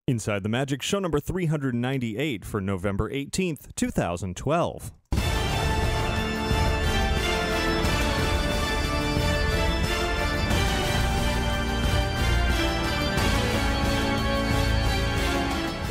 Inside the Magic, show number 398 for November 18th, 2012.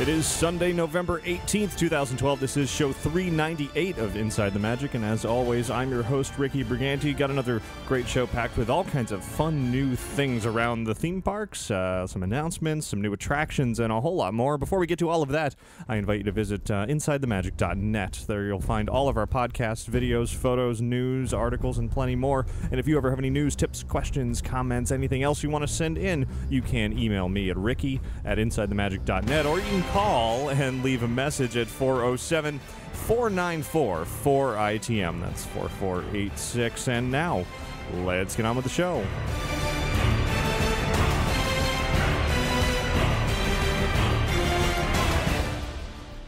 It is Sunday, November 18th, 2012. This is show 398 of Inside the Magic, and as always, I'm your host, Ricky Briganti. Got another great show packed with all kinds of fun new things around the theme parks, some announcements, some new attractions, and a whole lot more. Before we get to all of that, I invite you to visit InsideTheMagic.net. There you'll find all of our podcasts, videos, photos, news, articles, and plenty more. And if you ever have any news, tips, questions, comments, anything else you want to send in, you can email me at ricky@InsideTheMagic.net, or you can call and leave a message at 407-494-4ITM. That's 4486. And now, let's get on with the show.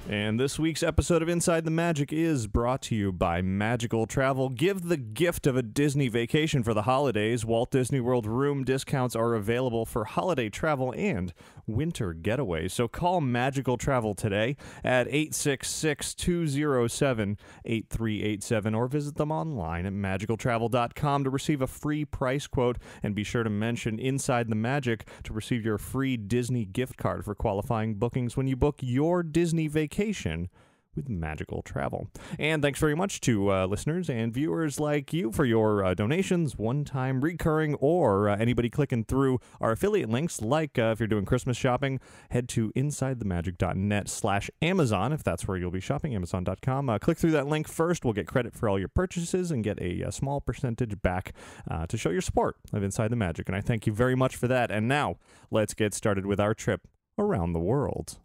And this week's episode of Inside the Magic is brought to you by Magical Travel. Give the gift of a Disney vacation for the holidays. Walt Disney World room discounts are available for holiday travel and winter getaways. So call Magical Travel today at 866-207-8387 or visit them online at magicaltravel.com to receive a free price quote. And be sure to mention Inside the Magic to receive your free Disney gift card for qualifying bookings when you book your Disney vacation with Magical Travel. And thanks very much to listeners and viewers like you for your donations, one-time, recurring, or anybody clicking through our affiliate links, like if you're doing Christmas shopping, head to InsideTheMagic.net/Amazon if that's where you'll be shopping, Amazon.com. Click through that link first. We'll get credit for all your purchases and get a small percentage back to show your support of Inside the Magic. And I thank you very much for that. And now, let's get started with our trip around the world.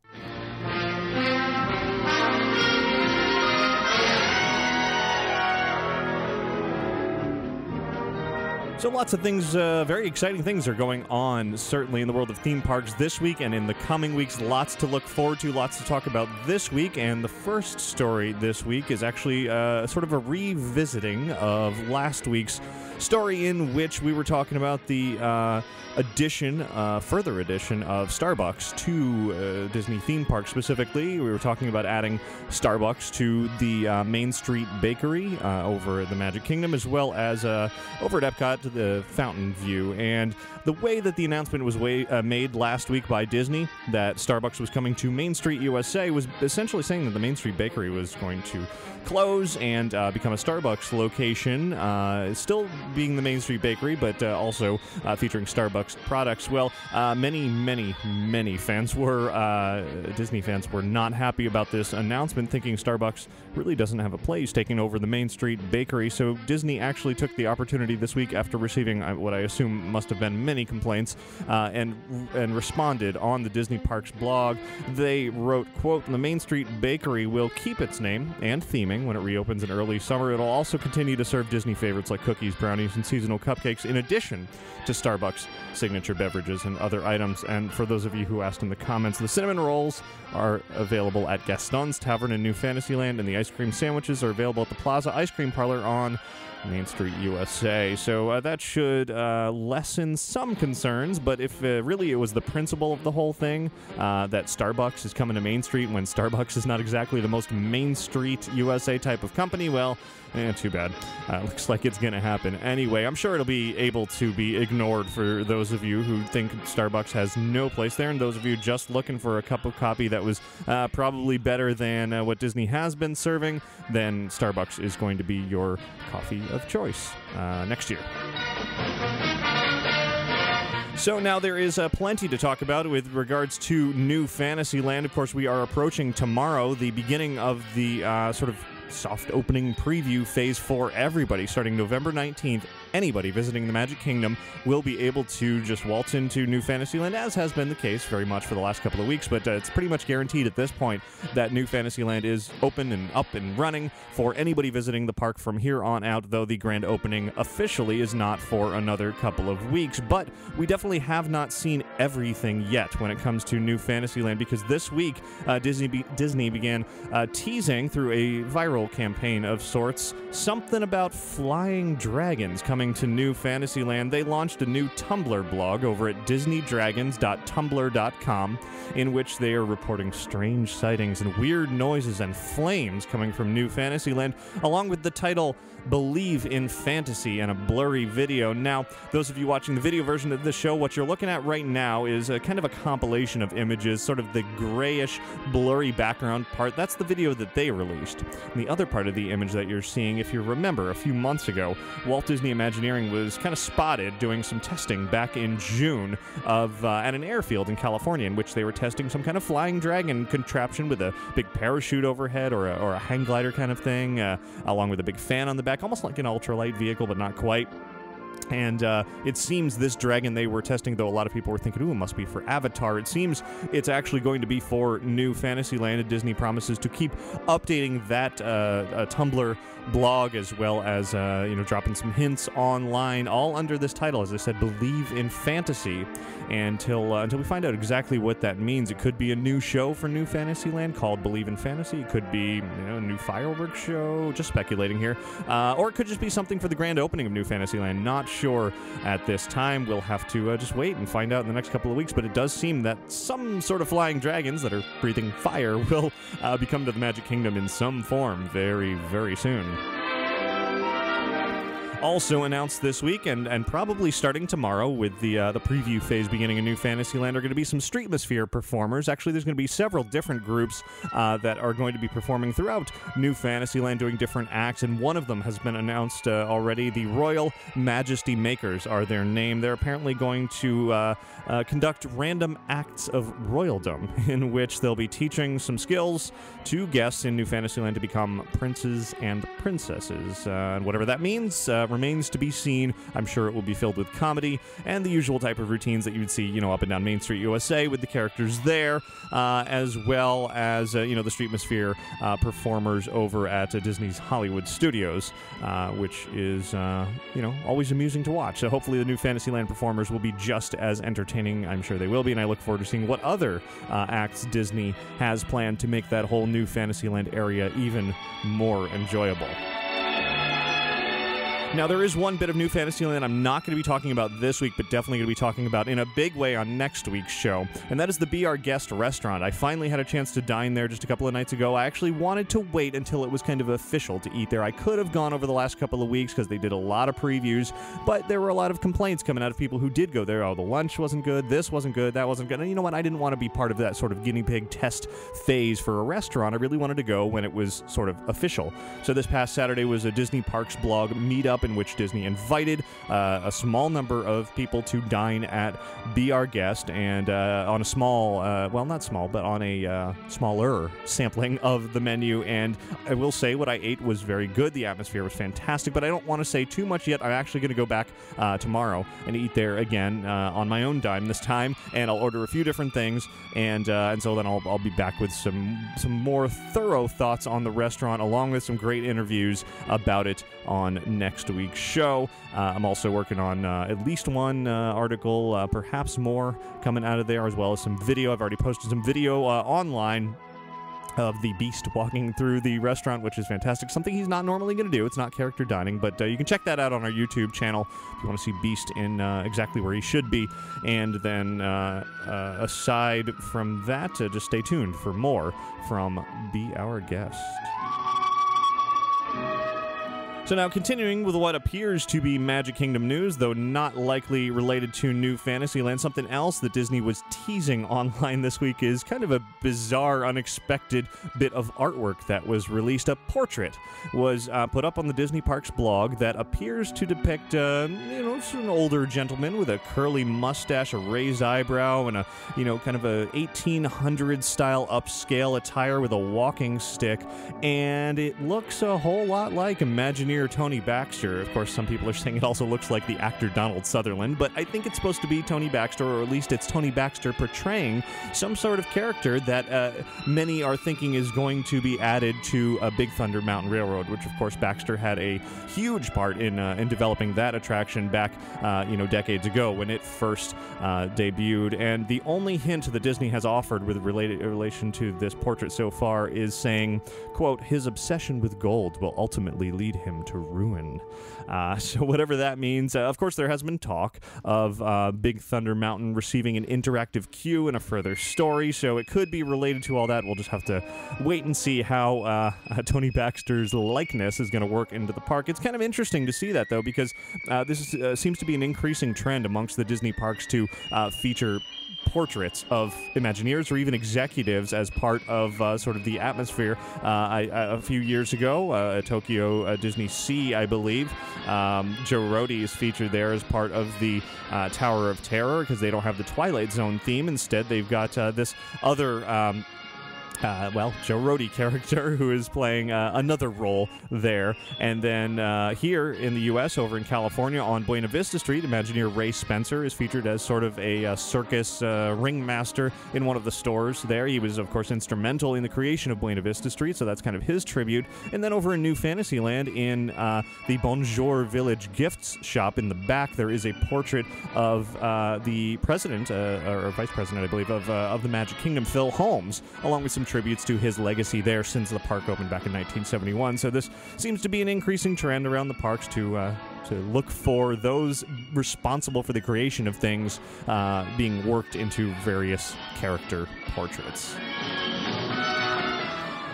So lots of things, very exciting things are going on, certainly in the world of theme parks this week and in the coming weeks. Lots to look forward to, lots to talk about this week. And the first story this week is actually sort of a revisiting of last week's story, in which we were talking about the further addition of Starbucks to Disney theme parks specifically. We were talking about adding Starbucks to the Main Street Bakery over at the Magic Kingdom, as well as over at Epcot to the Fountain View. And the way that the announcement was made last week by Disney that Starbucks was coming to Main Street USA was essentially saying that the Main Street Bakery was going to close and become a Starbucks location, still being the Main Street Bakery, but also featuring Starbucks products. Well, many fans were, Disney fans were not happy about this announcement, thinking Starbucks really doesn't have a place taking over the Main Street Bakery. So Disney actually took the opportunity this week, after receiving what I assume must have been many complaints, and responded on the Disney Parks blog. They wrote, quote, "The Main Street Bakery will keep its name and theming when it reopens in early summer. It'll also continue to serve Disney favorites like cookies, brownies, and seasonal cupcakes, in addition to Starbucks signature beverages and other items." And for those of you who asked in the comments, the cinnamon rolls are available at Gaston's Tavern in New Fantasyland, and the ice cream sandwiches are available at the Plaza Ice Cream Parlor on Main Street USA. So that should lessen some concerns, but if really it was the principle of the whole thing, that Starbucks is coming to Main Street when Starbucks is not exactly the most Main Street USA type of company, well, too bad. Looks like it's going to happen anyway. I'm sure it'll be able to be ignored for those of you who think Starbucks has no place there, and those of you just looking for a cup of coffee that was probably better than what Disney has been serving, then Starbucks is going to be your coffee of choice next year. So now there is plenty to talk about with regards to New Fantasyland. Of course, we are approaching tomorrow the beginning of the sort of soft opening preview phase for everybody. Starting November 19th, anybody visiting the Magic Kingdom will be able to just waltz into New Fantasyland, as has been the case very much for the last couple of weeks, but it's pretty much guaranteed at this point that New Fantasyland is open and up and running for anybody visiting the park from here on out, though the grand opening officially is not for another couple of weeks. But we definitely have not seen everything yet when it comes to New Fantasyland, because this week Disney began teasing through a viral campaign of sorts something about flying dragons coming coming to New Fantasyland, they launched a new Tumblr blog over at disneydragons.tumblr.com, in which they are reporting strange sightings and weird noises and flames coming from New Fantasyland, along with the title Believe in Fantasy and a blurry video. Now, those of you watching the video version of the show, what you're looking at right now is a kind of a compilation of images, sort of the grayish, blurry background part. That's the video that they released. And the other part of the image that you're seeing, if you remember, a few months ago, Walt Disney Imagineering was kind of spotted doing some testing back in June at an airfield in California, in which they were testing some kind of flying dragon contraption with a big parachute overhead or a hang glider kind of thing, along with a big fan on the back, almost like an ultralight vehicle, but not quite. And it seems this dragon they were testing, though a lot of people were thinking, ooh, it must be for Avatar. It seems it's actually going to be for New Fantasyland, and Disney promises to keep updating that Tumblr blog, as well as dropping some hints online, all under this title, as I said, Believe in Fantasy, until we find out exactly what that means. It could be a new show for New Fantasyland called Believe in Fantasy. It could be a new fireworks show, just speculating here, or it could just be something for the grand opening of New Fantasyland. Not sure at this time. We'll have to just wait and find out in the next couple of weeks, but it does seem that some sort of flying dragons that are breathing fire will be coming to the Magic Kingdom in some form very, very soon. Also announced this week, and probably starting tomorrow with the preview phase beginning in New Fantasyland, are going to be some Streetmosphere performers. Actually, there's going to be several different groups that are going to be performing throughout New Fantasyland, doing different acts, and one of them has been announced already. The Royal Majesty Makers are their name. They're apparently going to conduct random acts of royaldom, in which they'll be teaching some skills to guests in New Fantasyland to become princes and princesses. And whatever that means remains to be seen. I'm sure it will be filled with comedy and the usual type of routines that you would see, up and down Main Street USA with the characters there, as well as, the Streetmosphere performers over at Disney's Hollywood Studios, which is, always amusing to watch. So hopefully the New Fantasyland performers will be just as entertaining. I'm sure they will be, and I look forward to seeing what other acts Disney has planned to make that whole New Fantasyland area even more enjoyable. Now, there is one bit of New Fantasyland I'm not going to be talking about this week, but definitely going to be talking about in a big way on next week's show, and that is the Be Our Guest restaurant. I finally had a chance to dine there just a couple of nights ago. I actually wanted to wait until it was kind of official to eat there. I could have gone over the last couple of weeks because they did a lot of previews, but there were a lot of complaints coming out of people who did go there. Oh, the lunch wasn't good, this wasn't good, that wasn't good. And you know what? I didn't want to be part of that sort of guinea pig test phase for a restaurant. I really wanted to go when it was sort of official. So this past Saturday was a Disney Parks blog meetup in which Disney invited a small number of people to dine at Be Our Guest, and on a small, well, not small, but on a smaller sampling of the menu. And I will say what I ate was very good. The atmosphere was fantastic, but I don't want to say too much yet. I'm actually going to go back tomorrow and eat there again on my own dime this time, and I'll order a few different things, and so then I'll be back with some more thorough thoughts on the restaurant, along with some great interviews about it on next week's show. I'm also working on at least one article, perhaps more, coming out of there, as well as some video. I've already posted some video online of the Beast walking through the restaurant, which is fantastic. Something he's not normally going to do. It's not character dining, but you can check that out on our YouTube channel if you want to see Beast in exactly where he should be. And then aside from that, just stay tuned for more from Be Our Guest. So now, continuing with what appears to be Magic Kingdom news, though not likely related to New Fantasyland, something else that Disney was teasing online this week is kind of a bizarre, unexpected bit of artwork that was released. A portrait was put up on the Disney Parks blog that appears to depict, it's an older gentleman with a curly mustache, a raised eyebrow, and a, kind of a 1800s style upscale attire with a walking stick, and it looks a whole lot like Imagineer Tony Baxter. Of course, some people are saying it also looks like the actor Donald Sutherland, but I think it's supposed to be Tony Baxter, or at least it's Tony Baxter portraying some sort of character that many are thinking is going to be added to Big Thunder Mountain Railroad, which, of course, Baxter had a huge part in developing that attraction back, decades ago when it first debuted. And the only hint that Disney has offered with relation to this portrait so far is saying, quote, "His obsession with gold will ultimately lead him to ruin. So whatever that means, of course, there has been talk of Big Thunder Mountain receiving an interactive queue and a further story, so it could be related to all that. We'll just have to wait and see how Tony Baxter's likeness is going to work into the park. It's kind of interesting to see that, though, because this seems to be an increasing trend amongst the Disney parks to feature portraits of Imagineers or even executives as part of sort of the atmosphere. A few years ago, at Tokyo Disney Sea, I believe, Joe Rohde is featured there as part of the Tower of Terror because they don't have the Twilight Zone theme. Instead, they've got this other Joe Rohde character who is playing another role there. And then here in the U.S., over in California, on Buena Vista Street, Imagineer Ray Spencer is featured as sort of a circus ringmaster in one of the stores there. He was, of course, instrumental in the creation of Buena Vista Street, so that's kind of his tribute. And then over in New Fantasyland, in the Bonjour Village Gifts shop in the back, there is a portrait of the president, or vice president, I believe, of the Magic Kingdom, Phil Holmes, along with some tributes to his legacy there since the park opened back in 1971. So this seems to be an increasing trend around the parks to look for those responsible for the creation of things being worked into various character portraits.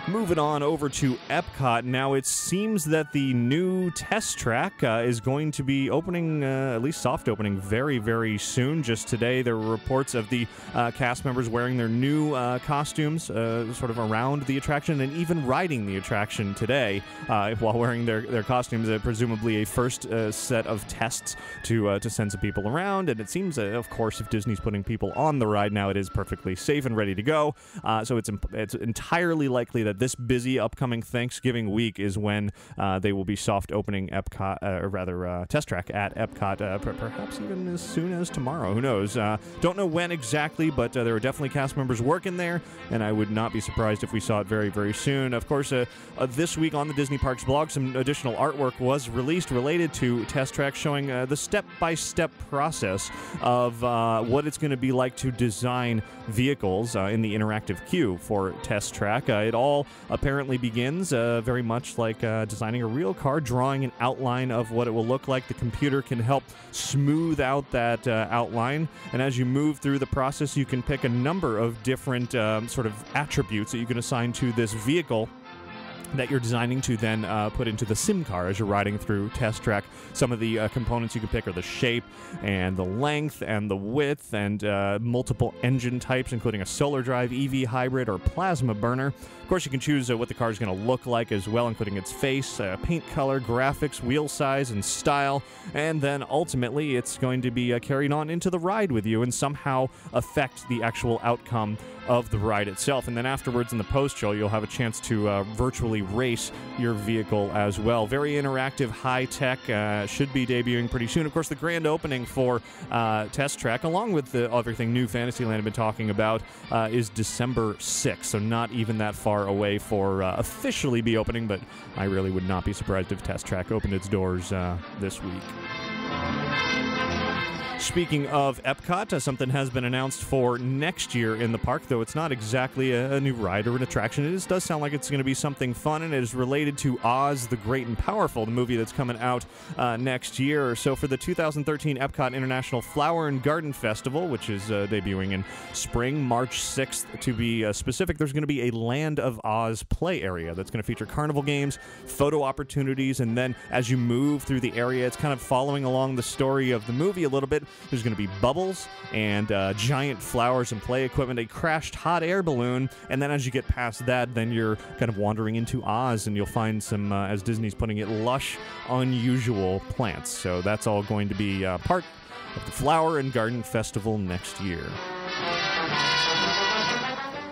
Moving on over to Epcot. Now, it seems that the new test track is going to be opening, at least soft opening, very, very soon. Just today, there were reports of the cast members wearing their new costumes sort of around the attraction and even riding the attraction today while wearing their costumes. Presumably a first set of tests to send some people around. And it seems, of course, if Disney's putting people on the ride now, it is perfectly safe and ready to go. So it's entirely likely that this busy upcoming Thanksgiving week is when they will be soft opening Epcot, or rather test track at Epcot, perhaps even as soon as tomorrow. Who knows? Don't know when exactly, but there are definitely cast members working there, and I would not be surprised if we saw it very, very soon. Of course, this week on the Disney Parks blog, some additional artwork was released related to test track, showing the step-by-step process of what it's going to be like to design vehicles in the interactive queue for test track. It all apparently begins very much like designing a real car, drawing an outline of what it will look like. The computer can help smooth out that outline, and as you move through the process, you can pick a number of different sort of attributes that you can assign to this vehicle that you're designing to then put into the sim car as you're riding through test track. Some of the components you can pick are the shape and the length and the width and multiple engine types, including a solar drive, EV hybrid, or plasma burner. Of course, you can choose what the car is going to look like as well, including its face, paint color, graphics, wheel size, and style. And then ultimately, it's going to be carried on into the ride with you and somehow affect the actual outcome of the ride itself. And then afterwards in the post-show, you'll have a chance to virtually race your vehicle as well. Very interactive, high-tech, should be debuting pretty soon. Of course, the grand opening for Test Track, along with everything New Fantasyland have been talking about, is December 6th, so not even that far away for officially be opening, but I really would not be surprised if Test Track opened its doors this week. Speaking of Epcot, something has been announced for next year in the park, though it's not exactly a new ride or an attraction. It does sound like it's going to be something fun, and it is related to Oz the Great and Powerful, the movie that's coming out next year. So for the 2013 Epcot International Flower and Garden Festival, which is debuting in spring, March 6th to be specific, there's going to be a Land of Oz play area that's going to feature carnival games, photo opportunities, and then as you move through the area, it's kind of following along the story of the movie a little bit. There's going to be bubbles and giant flowers and play equipment, a crashed hot air balloon, and then as you get past that, then you're kind of wandering into Oz, and you'll find some, as Disney's putting it, lush, unusual plants. So that's all going to be part of the Flower and Garden Festival next year.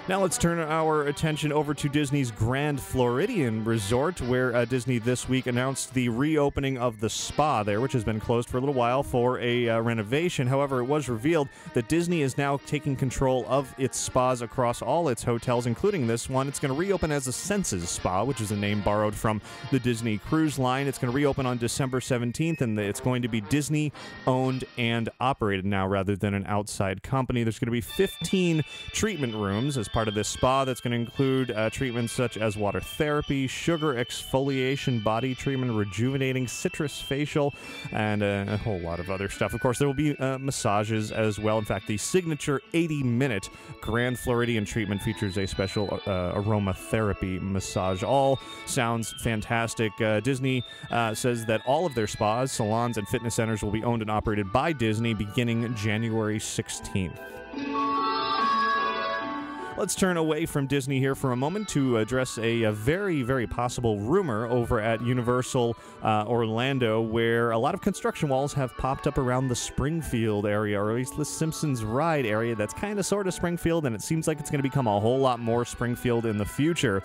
Now let's turn our attention over to Disney's Grand Floridian Resort, where Disney this week announced the reopening of the spa there, which has been closed for a little while for a renovation. However, it was revealed that Disney is now taking control of its spas across all its hotels, including this one. It's going to reopen as a Senses Spa, which is a name borrowed from the Disney Cruise Line. It's going to reopen on December 17th, and it's going to be Disney-owned and operated now rather than an outside company. There's going to be 15 treatment rooms as part of this spa that's going to include treatments such as water therapy, sugar exfoliation, body treatment, rejuvenating, citrus facial, and a whole lot of other stuff. Of course, there will be massages as well. In fact, the signature 80-minute Grand Floridian treatment features a special aromatherapy massage. All sounds fantastic. Disney says that all of their spas, salons, and fitness centers will be owned and operated by Disney beginning January 16th. Let's turn away from Disney here for a moment to address a very, very possible rumor over at Universal Orlando, where a lot of construction walls have popped up around the Springfield area, or at least the Simpsons ride area that's kind of sort of Springfield, and it seems like it's going to become a whole lot more Springfield in the future.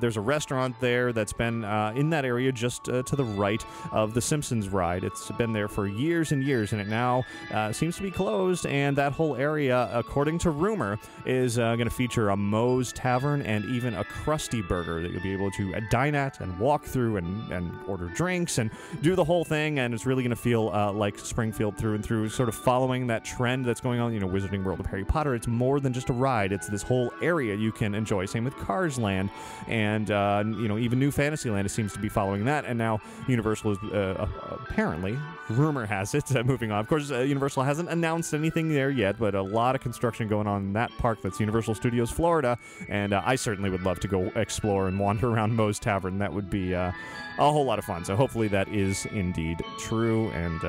There's a restaurant there that's been in that area just to the right of the Simpsons ride. It's been there for years and years, and it now seems to be closed, and that whole area, according to rumor, is going to feature a Moe's Tavern and even a Krusty Burger that you'll be able to dine at and walk through and order drinks and do the whole thing, and it's really going to feel like Springfield through and through, sort of following that trend that's going on, Wizarding World of Harry Potter. It's more than just a ride. It's this whole area you can enjoy. Same with Cars Land, and even New Fantasyland seems to be following that, and now Universal is apparently, rumor has it, moving on. Of course, Universal hasn't announced anything there yet, but a lot of construction going on in that park that's Universal Studios Florida, and I certainly would love to go explore and wander around Moe's Tavern. That would be a whole lot of fun. So hopefully that is indeed true, and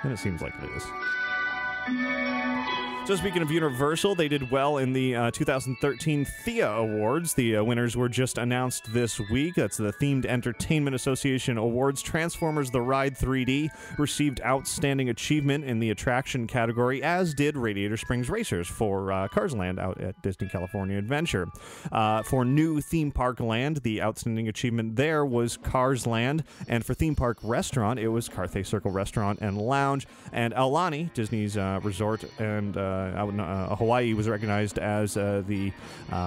it seems like it is. So speaking of Universal, they did well in the 2013 Thea Awards. The winners were just announced this week. That's the Themed Entertainment Association Awards. Transformers: The Ride 3D received Outstanding Achievement in the Attraction category, as did Radiator Springs Racers for Cars Land out at Disney California Adventure. For New Theme Park Land, the Outstanding Achievement there was Cars Land, and for Theme Park Restaurant, it was Carthay Circle Restaurant and Lounge. And Aulani, Disney's resort and out in Hawaii, was recognized as the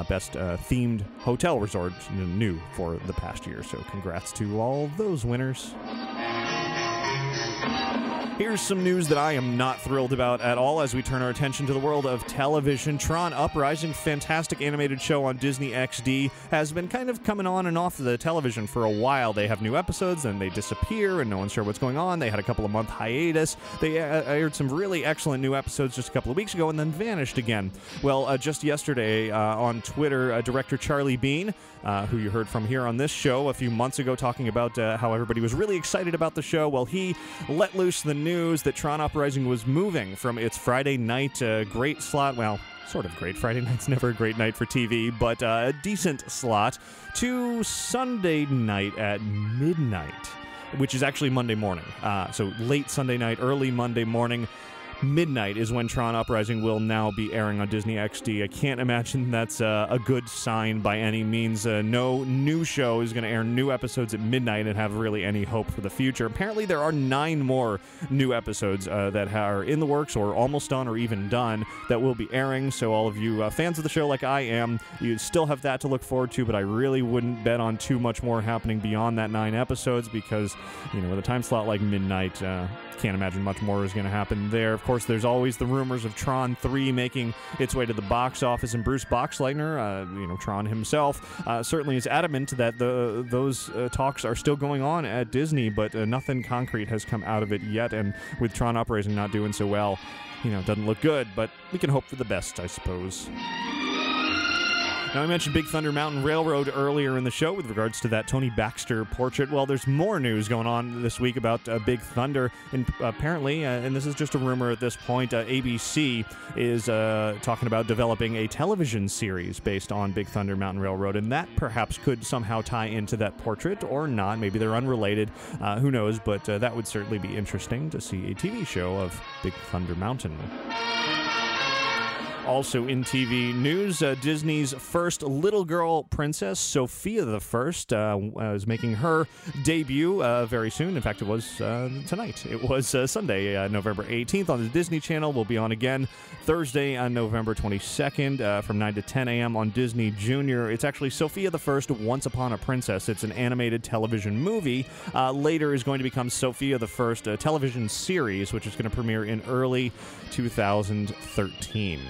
best themed hotel resort new for the past year. So congrats to all those winners. Here's some news that I am not thrilled about at all as we turn our attention to the world of television. Tron Uprising, fantastic animated show on Disney XD, has been kind of coming on and off the television for a while. They have new episodes, and they disappear, and no one's sure what's going on. They had a couple of month hiatus. They aired some really excellent new episodes just a couple of weeks ago and then vanished again. Well, just yesterday on Twitter, director Charlie Bean, who you heard from here on this show a few months ago talking about how everybody was really excited about the show, well, he let loose the news that Tron Uprising was moving from its Friday night great slot, well, sort of great. Friday night's never a great night for TV, but a decent slot, to Sunday night at midnight, which is actually Monday morning. So late Sunday night, early Monday morning. Midnight is when Tron Uprising will now be airing on Disney XD. I can't imagine that's a good sign by any means. No new show is going to air new episodes at midnight and have really any hope for the future. Apparently there are 9 more new episodes that are in the works or almost done or even done that will be airing. So all of you fans of the show like I am, you still have that to look forward to, but I really wouldn't bet on too much more happening beyond that 9 episodes because, with a time slot like midnight, can't imagine much more is going to happen there. Of course, there's always the rumors of Tron 3 making its way to the box office, and Bruce Boxleitner, Tron himself, certainly is adamant that those talks are still going on at Disney, but nothing concrete has come out of it yet, and with Tron Uprising not doing so well, it doesn't look good, but we can hope for the best, I suppose. Now, I mentioned Big Thunder Mountain Railroad earlier in the show with regards to that Tony Baxter portrait. Well, there's more news going on this week about Big Thunder, and apparently, and this is just a rumor at this point, ABC is talking about developing a television series based on Big Thunder Mountain Railroad, and that perhaps could somehow tie into that portrait or not. Maybe they're unrelated. Who knows? But that would certainly be interesting to see a TV show of Big Thunder Mountain. Also in TV news, Disney's first little girl princess, Sophia the First, is making her debut very soon. In fact, it was tonight. It was Sunday, November 18th on the Disney Channel. We'll be on again Thursday on November 22nd from 9 to 10 a.m. on Disney Junior. It's actually Sophia the First, Once Upon a Princess. It's an animated television movie. Later is going to become Sophia the First, a television series, which is going to premiere in early 2013.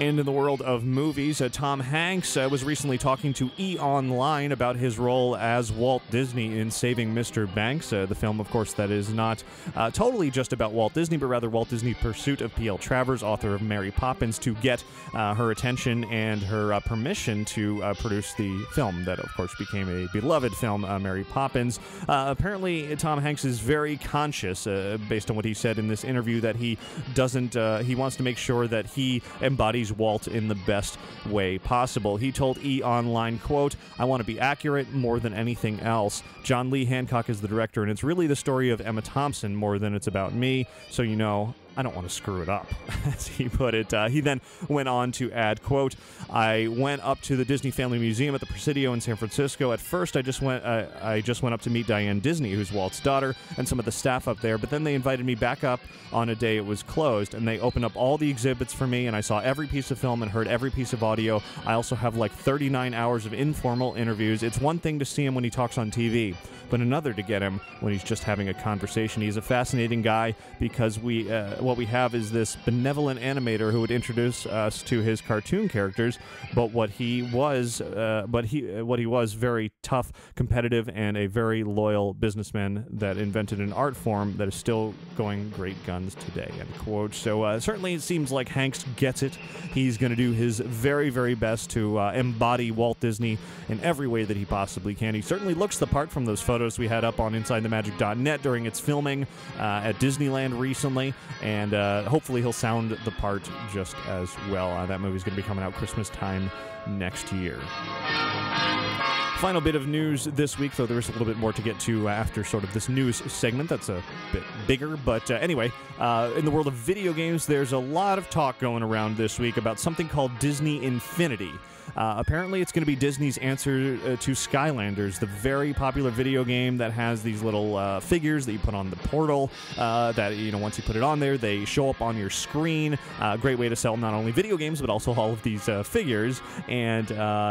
And in the world of movies, Tom Hanks was recently talking to E! Online about his role as Walt Disney in Saving Mr. Banks, the film, of course, that is not totally just about Walt Disney, but rather Walt Disney's pursuit of P.L. Travers, author of Mary Poppins, to get her attention and her permission to produce the film that, of course, became a beloved film, Mary Poppins. Apparently, Tom Hanks is very conscious, based on what he said in this interview, that he doesn't, he wants to make sure that he embodies Walt in the best way possible. He told E! Online, quote, "I want to be accurate more than anything else. John Lee Hancock is the director, and it's really the story of Emma Thompson more than it's about me, so you know, I don't want to screw it up," as he put it. He then went on to add, quote, "I went up to the Disney Family Museum at the Presidio in San Francisco. At first, I just went up to meet Diane Disney, who's Walt's daughter, and some of the staff up there, but then they invited me back up on a day it was closed, and they opened up all the exhibits for me, and I saw every piece of film and heard every piece of audio. I also have like 39 hours of informal interviews. It's one thing to see him when he talks on TV, but another to get him when he's just having a conversation. He's a fascinating guy because what we have is this benevolent animator who would introduce us to his cartoon characters, but what he was very tough, competitive, and a very loyal businessman that invented an art form that is still going great guns today," end quote. So certainly it seems like Hanks gets it. He's going to do his very, very best to embody Walt Disney in every way that he possibly can. He certainly looks the part from those photos we had up on InsideTheMagic.net during its filming at Disneyland recently, and hopefully he'll sound the part just as well. That movie's going to be coming out Christmas time next year. Final bit of news this week, though there's a little bit more to get to after sort of this news segment that's a bit bigger. But anyway, in the world of video games, there's a lot of talk going around this week about something called Disney Infinity. Apparently, it's going to be Disney's answer to Skylanders, the very popular video game that has these little figures that you put on the portal. That, you know, once you put it on there, they show up on your screen. Great way to sell not only video games but also all of these figures. And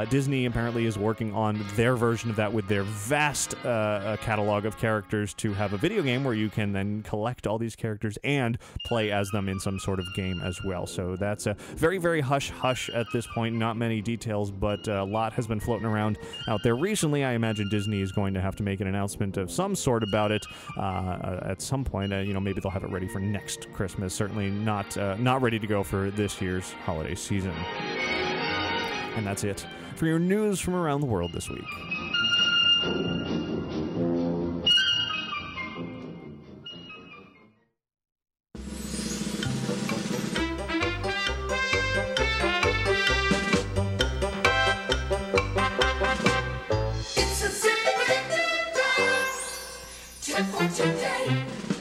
Disney apparently is working on their version of that with their vast catalog of characters to have a video game where you can then collect all these characters and play as them in some sort of game as well. So that's a very, very hush-hush at this point. Not many details, but a lot has been floating around out there recently. I imagine Disney is going to have to make an announcement of some sort about it at some point. You know, maybe they'll have it ready for next Christmas. Certainly not ready to go for this year's holiday season. And that's it for your news from around the world this week.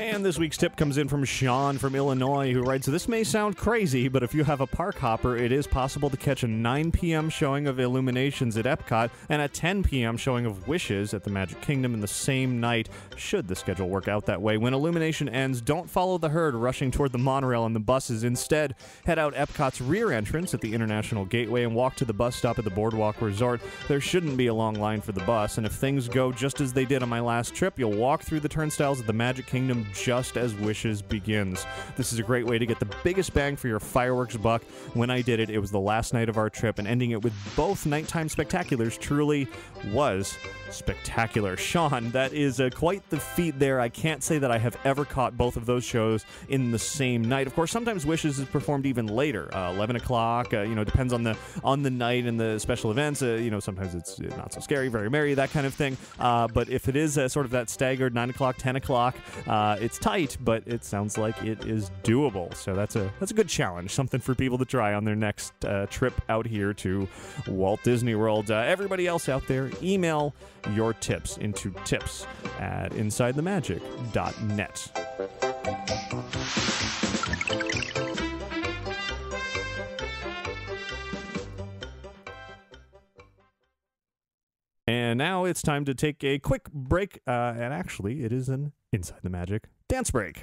And this week's tip comes in from Sean from Illinois, who writes, "This may sound crazy, but if you have a park hopper, it is possible to catch a 9 p.m. showing of Illuminations at Epcot and a 10 p.m. showing of Wishes at the Magic Kingdom in the same night, should the schedule work out that way. When Illumination ends, don't follow the herd rushing toward the monorail and the buses. Instead, head out Epcot's rear entrance at the International Gateway and walk to the bus stop at the Boardwalk Resort. There shouldn't be a long line for the bus, and if things go just as they did on my last trip, you'll walk through the turnstiles at the Magic Kingdom just as Wishes begins. This is a great way to get the biggest bang for your fireworks buck. When I did it, it was the last night of our trip, and ending it with both nighttime spectaculars truly was spectacular." Sean, that is quite the feat there. I can't say that I have ever caught both of those shows in the same night. Of course, sometimes Wishes is performed even later, 11 o'clock, depends on the night and the special events. Sometimes it's not so scary, very merry, that kind of thing. But if it is sort of that staggered 9 o'clock, 10 o'clock, it's tight, but it sounds like it is doable. So that's a good challenge, something for people to try on their next trip out here to Walt Disney World. Everybody else out there, email your tips into tips@InsideTheMagic.net. And now it's time to take a quick break, and actually it is an Inside the Magic dance break.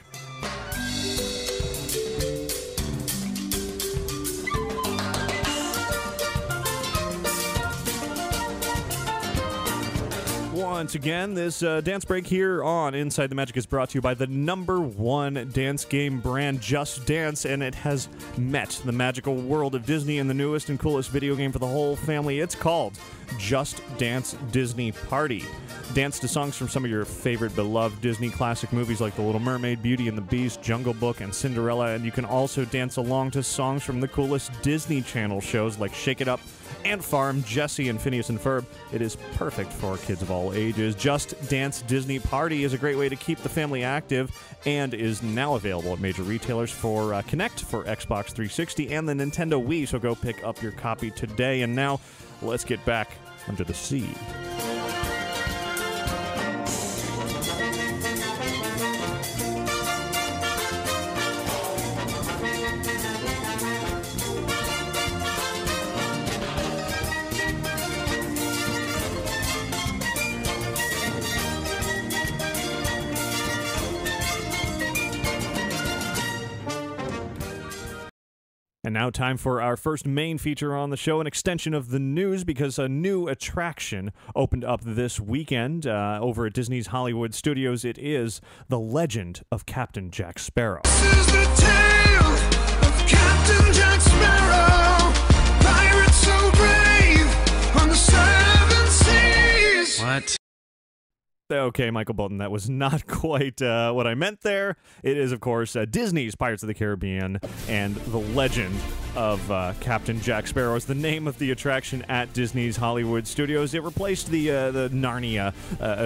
Once again, this dance break here on Inside the Magic is brought to you by the #1 dance game brand, Just Dance, and it has met the magical world of Disney in the newest and coolest video game for the whole family. It's called Just Dance Disney Party. Dance to songs from some of your favorite beloved Disney classic movies like The Little Mermaid, Beauty and the Beast, Jungle Book, and Cinderella, and you can also dance along to songs from the coolest Disney Channel shows like Shake It Up, Ant Farm, Jessie, and Phineas and Ferb. It is perfect for kids of all ages. Just Dance Disney Party is a great way to keep the family active and is now available at major retailers for Kinect, for Xbox 360, and the Nintendo Wii, so go pick up your copy today. And now, let's get back under the sea. And now time for our first main feature on the show, an extension of the news, because a new attraction opened up this weekend over at Disney's Hollywood Studios. It is The Legend of Captain Jack Sparrow. This is the tale of Captain Jack Sparrow, pirate so brave on the 7 seas. What? Okay, Michael Bolton, that was not quite what I meant there. It is, of course, Disney's Pirates of the Caribbean, and The Legend of Captain Jack Sparrow is the name of the attraction at Disney's Hollywood Studios. It replaced the Narnia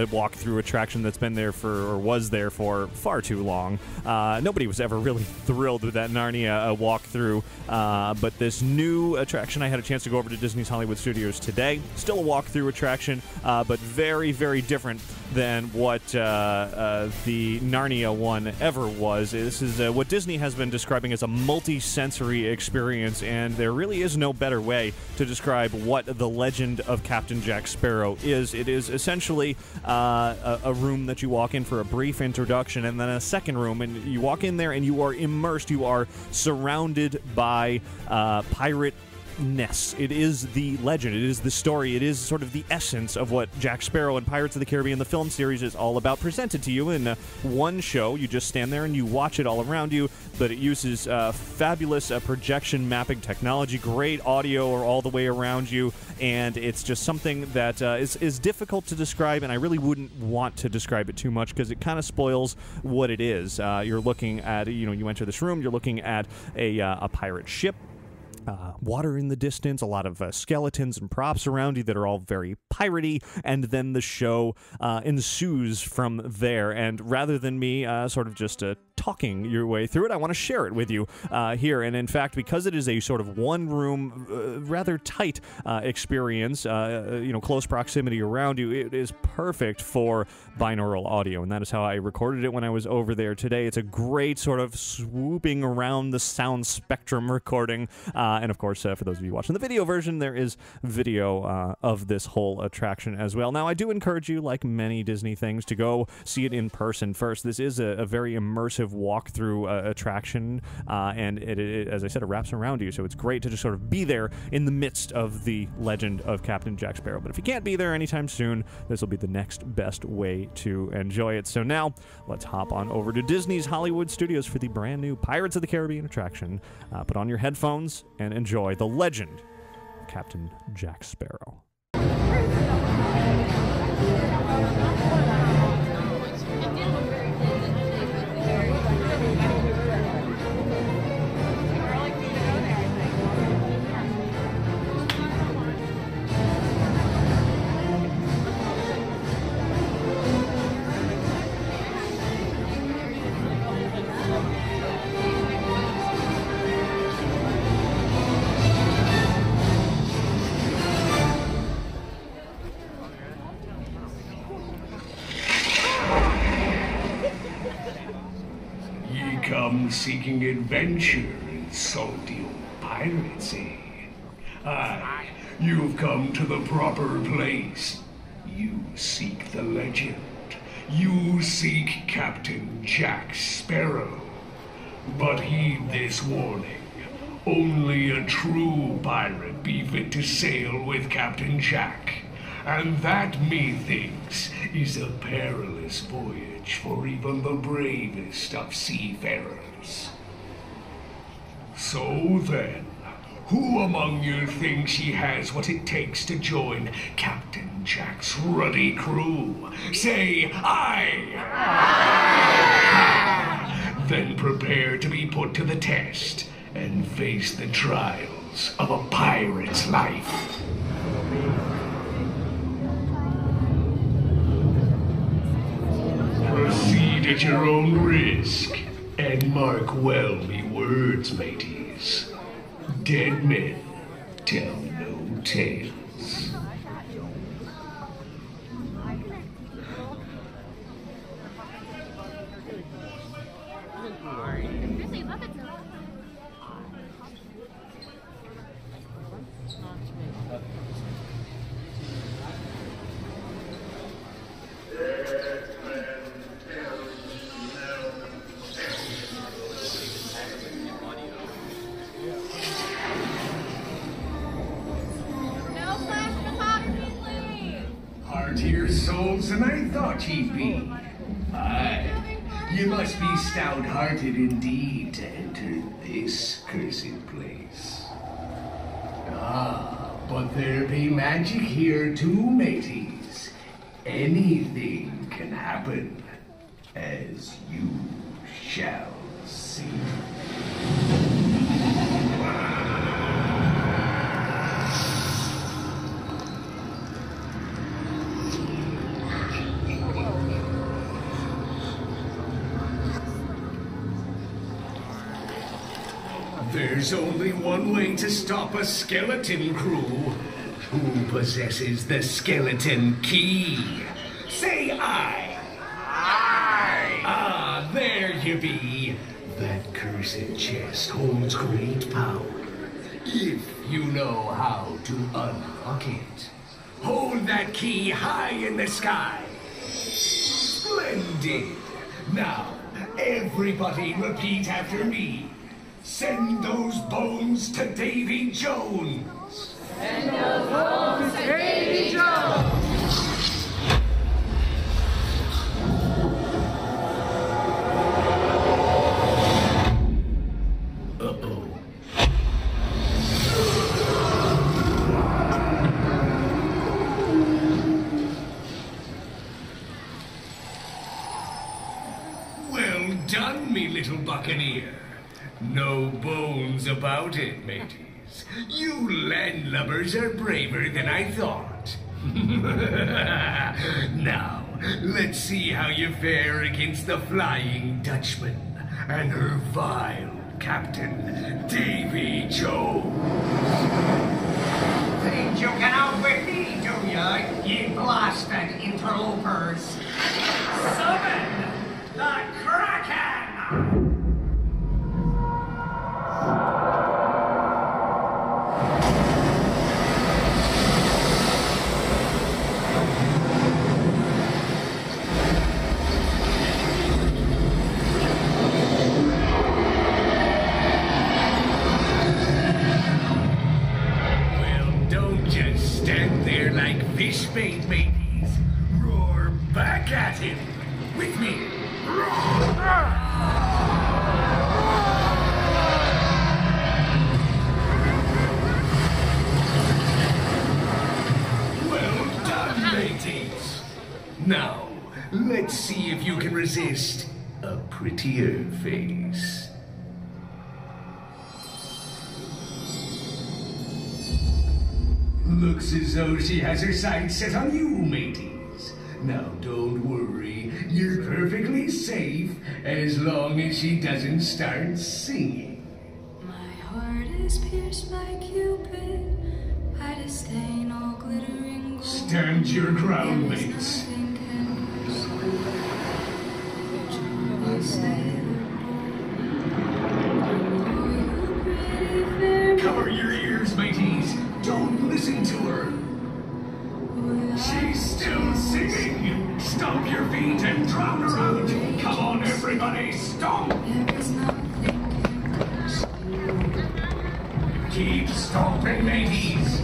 walkthrough attraction that's been there or was there for far too long. Nobody was ever really thrilled with that Narnia walkthrough, but this new attraction, I had a chance to go over to Disney's Hollywood Studios today. Still a walkthrough attraction, but very, very different than what the Narnia one ever was. This is what Disney has been describing as a multi-sensory experience, and there really is no better way to describe what The Legend of Captain Jack Sparrow is. It is essentially a room that you walk in for a brief introduction, and then a second room, and you walk in there and you are immersed, you are surrounded by pirate ness. It is the legend, it is the story, it is sort of the essence of what Jack Sparrow and Pirates of the Caribbean, the film series, is all about, presented to you in one show. You just stand there and you watch it all around you, but it uses fabulous projection mapping technology, great audio all the way around you, and it's just something that is difficult to describe, and I really wouldn't want to describe it too much because it kind of spoils what it is. You're looking at, you enter this room, you're looking at a pirate ship, water in the distance, a lot of skeletons and props around you that are all very piratey, and then the show ensues from there. And rather than me sort of just talking your way through it, I want to share it with you here. And in fact, because it is a sort of one-room, rather tight experience, close proximity around you, it is perfect for binaural audio, and that is how I recorded it when I was over there today. It's a great sort of swooping around the sound spectrum recording. And of course, for those of you watching the video version, there is video of this whole attraction as well. Now, I do encourage you, like many Disney things, to go see it in person first. This is a very immersive walkthrough attraction, and it, as I said, it wraps around you, so it's great to just sort of be there in the midst of the legend of Captain Jack Sparrow. But if you can't be there anytime soon, this will be the next best way to enjoy it. So now, let's hop on over to Disney's Hollywood Studios for the brand new Pirates of the Caribbean attraction. Put on your headphones and enjoy The Legend of Captain Jack Sparrow. Come seeking adventure in salty old pirates, eh? Aye, you've come to the proper place. You seek the legend. You seek Captain Jack Sparrow. But heed this warning. Only a true pirate be fit to sail with Captain Jack. And that, methinks, is a perilous voyage for even the bravest of seafarers. So then, who among you thinks he has what it takes to join Captain Jack's ruddy crew? Say aye! Aye! Then prepare to be put to the test and face the trials of a pirate's life. Proceed at your own risk, and mark well me words, mateys. Dead men tell no tales. Heartier souls than I thought ye'd be. Aye, you must be stout-hearted indeed to enter this cursed place. Ah, but there be magic here too, mateys. Anything can happen, as you shall see. There's only one way to stop a skeleton crew. Who possesses the skeleton key? Say aye. Aye. Ah, there you be. That cursed chest holds great power, if you know how to unlock it. Hold that key high in the sky. Splendid. Now, everybody repeat after me. Send those bones to Davy Jones. Send those bones to Davy Jones. Uh-oh. Well done, me little buccaneer. No bones about it, mateys. You landlubbers are braver than I thought. Now, let's see how you fare against the Flying Dutchman and her vile captain, Davy Jones. Think you can outwit me, do ya, ye blasted interlopers? Summon the Kraken! Fish bait, mateys. Roar back at him. With me. Well done, mateys. Now, let's see if you can resist a prettier face. Looks as though she has her sights set on you, mateys. Now don't worry, you're perfectly safe as long as she doesn't start singing. My heart is pierced by Cupid, by disdain all glittering gold. Stand your ground, There is mates. nothing can persuade a sailor bold. Cover your ears, mateys. Don't listen to her. She's still singing. Stomp your feet and drown her out. Come on, everybody, stomp. There is nothing can Keep stomping, mateys.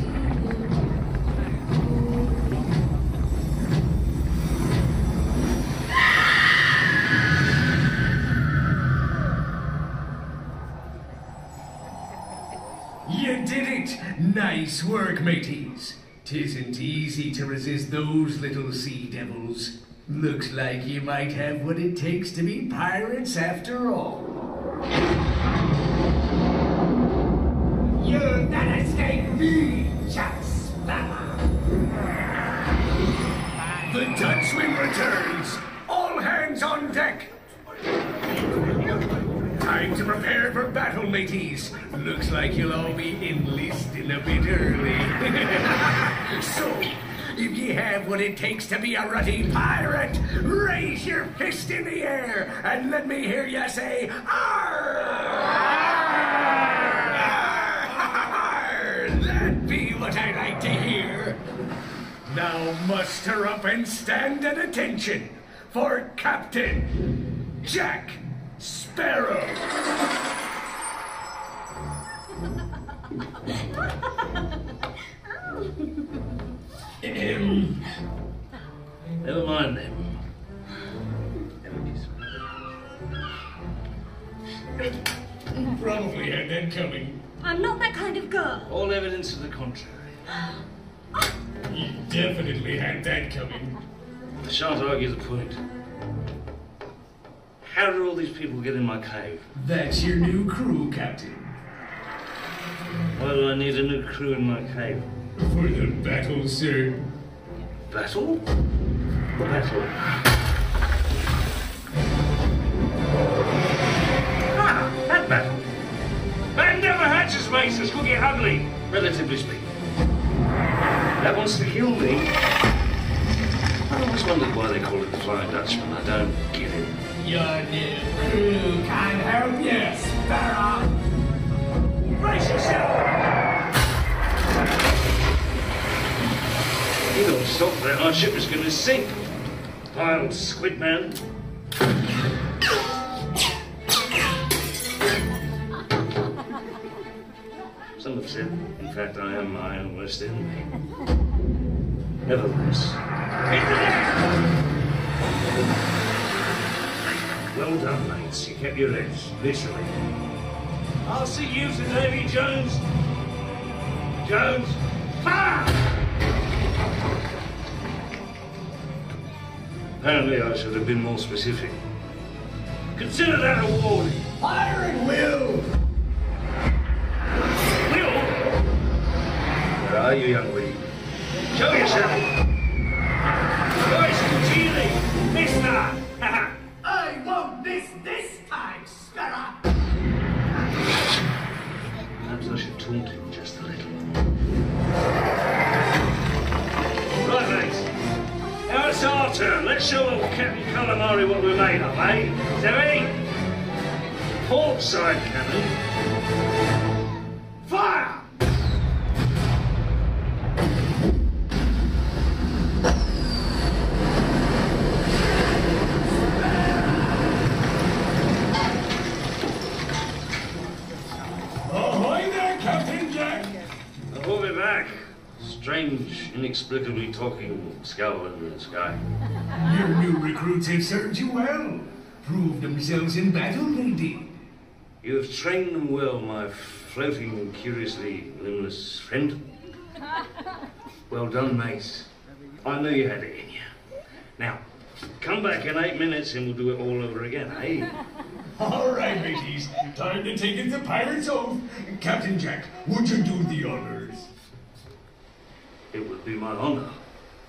Nice work, mateys. 'Tisn't easy to resist those little sea devils. Looks like you might have what it takes to be pirates after all. You'll not escape me, Jack Sparrow. The Dutchman returns. All hands on deck. Time to prepare for battle, mateys. Looks like you'll all be enlisting a bit early. So, if you have what it takes to be a rutty pirate, raise your fist in the air and let me hear you say, "Arr! Arr! That'd be what I like to hear." Now muster up and stand at attention for Captain Jack Sparrow. Never mind them. Probably had that coming. I'm not that kind of girl. All evidence to the contrary. You definitely had that coming. I shan't argue the point. How did all these people get in my cave? That's your new crew, Captain. Why do I need a new crew in my cave? For the battle, sir. Battle? Battle. Ah, that battle. That never hatches, mates. This could get ugly, relatively speaking. That wants to kill me. I always wondered why they call it the Flying Dutchman. I don't get it. Your new crew can't help you, Sparrow. Brace yourself! You don't stop there. Our ship is going to sink. Vile squid man. Some have said, in fact, I am my own worst enemy. Nevertheless. Well done, mates. You kept your heads, literally. I'll see you today, Jones. Jones, fire! Apparently, I should have been more specific. Consider that a warning. Fire at will! Will? Where are you, young lady? Show yourself. Voice continually, mister. I won't miss this time, Sparrow. Perhaps I should taunt him just a little. Right, mates. Now it's our turn. Let's show old Captain Calamari what we're made of, eh? Is that ready? Port side cannon. Fire! Ahoy there, Captain Jack! Hold me back. Strange, inexplicably talking skull in the sky. Your new recruits have served you well. Proved themselves in battle, they did. You have trained them well, my floating, curiously limbless friend. Well done, mates. I knew you had it in you. Now, come back in 8 minutes and we'll do it all over again, eh? All right, mateys. Time to take it to Pirate's Oath. Captain Jack, would you do the honors? It would be my honor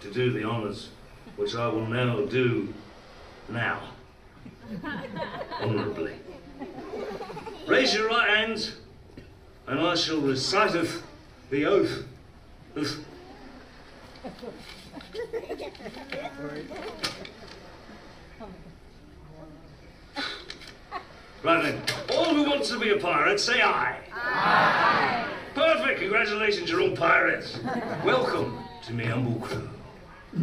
to do the honors, which I will now do now. Honorably. Raise your right hands, and I shall reciteth the oath. Right then, all who want to be a pirate, say aye. Aye. Perfect, congratulations, you're all pirates. Welcome to me humble crew.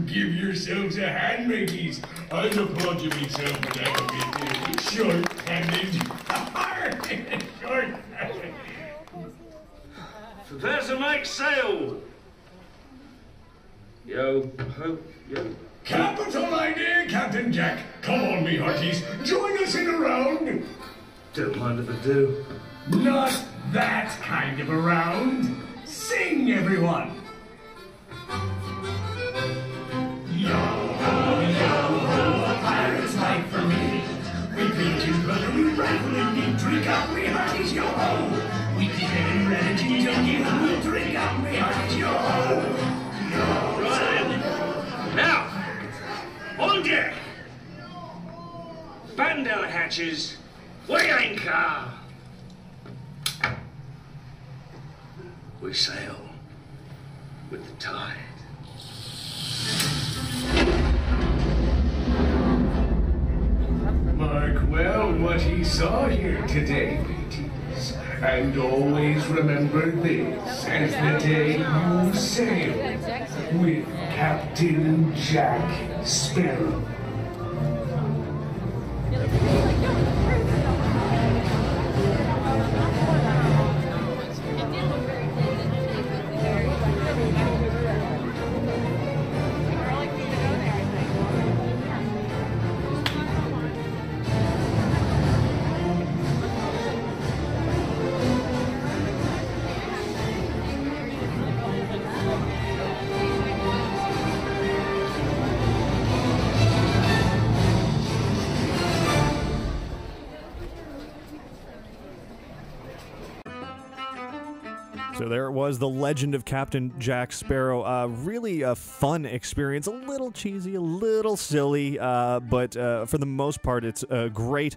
Give yourselves a hand, mateys. I'd applaud you myself for that a bit short-handed. Short-handed. Prepare to make sail. Yo, ho, yo. Capital idea, Captain Jack. Come on, me hearties. Join us in a round. Don't mind if I do. Not that kind of a round. Sing, everyone! Yo-ho, yo-ho, a pirate's life for me. We drink his blood, we rifle and we drink out, we hearties, yo-ho. We keep it in Reddit, junkie, we drink out, we hearties, yo-ho. Now, on deck. Batten down the hatches. Weigh anchor. We sail with the tide. Mark well what he saw here today, mateys. And always remember this as the day you sail with Captain Jack Sparrow. So there it was, the legend of Captain Jack Sparrow. Really a fun experience, a little cheesy, a little silly, but for the most part, it's great,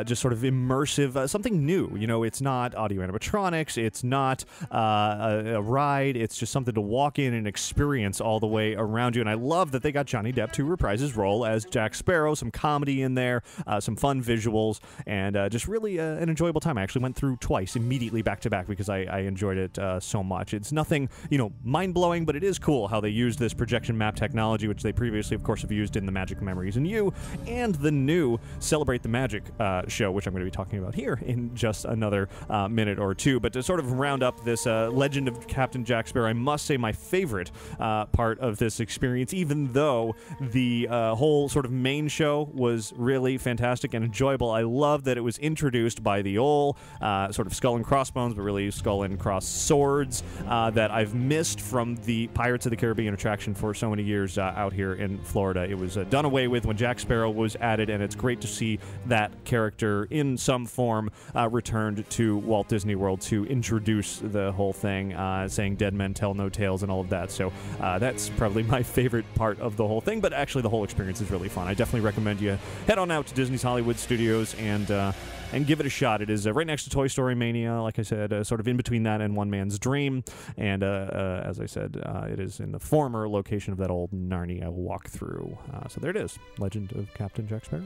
just sort of immersive, something new. You know, it's not audio animatronics, it's not a ride, it's just something to walk in and experience all the way around you. And I love that they got Johnny Depp to reprise his role as Jack Sparrow, some comedy in there, some fun visuals, and just really an enjoyable time. I actually went through twice, immediately back to back, because I enjoyed it so much. It's nothing, you know, mind-blowing, but it is cool how they use this projection map technology, which they previously, of course, have used in the Magic Memories in You, and the new Celebrate the Magic show, which I'm going to be talking about here in just another minute or two. But to sort of round up this Legend of Captain Jack Sparrow, I must say my favorite part of this experience, even though the whole sort of main show was really fantastic and enjoyable, I love that it was introduced by the old sort of skull and crossbones, but really skull and cross swords that I've missed from the Pirates of the Caribbean attraction for so many years out here in Florida. It was done away with when Jack Sparrow was added, and it's great to see that character in some form returned to Walt Disney World to introduce the whole thing, saying dead men tell no tales and all of that. So that's probably my favorite part of the whole thing, but actually the whole experience is really fun. I definitely recommend you head on out to Disney's Hollywood Studios and give it a shot. It is right next to Toy Story Mania, like I said, sort of in between that and One Man's Dream. And as I said, it is in the former location of that old Narnia walkthrough. So there it is, Legend of Captain Jack Sparrow.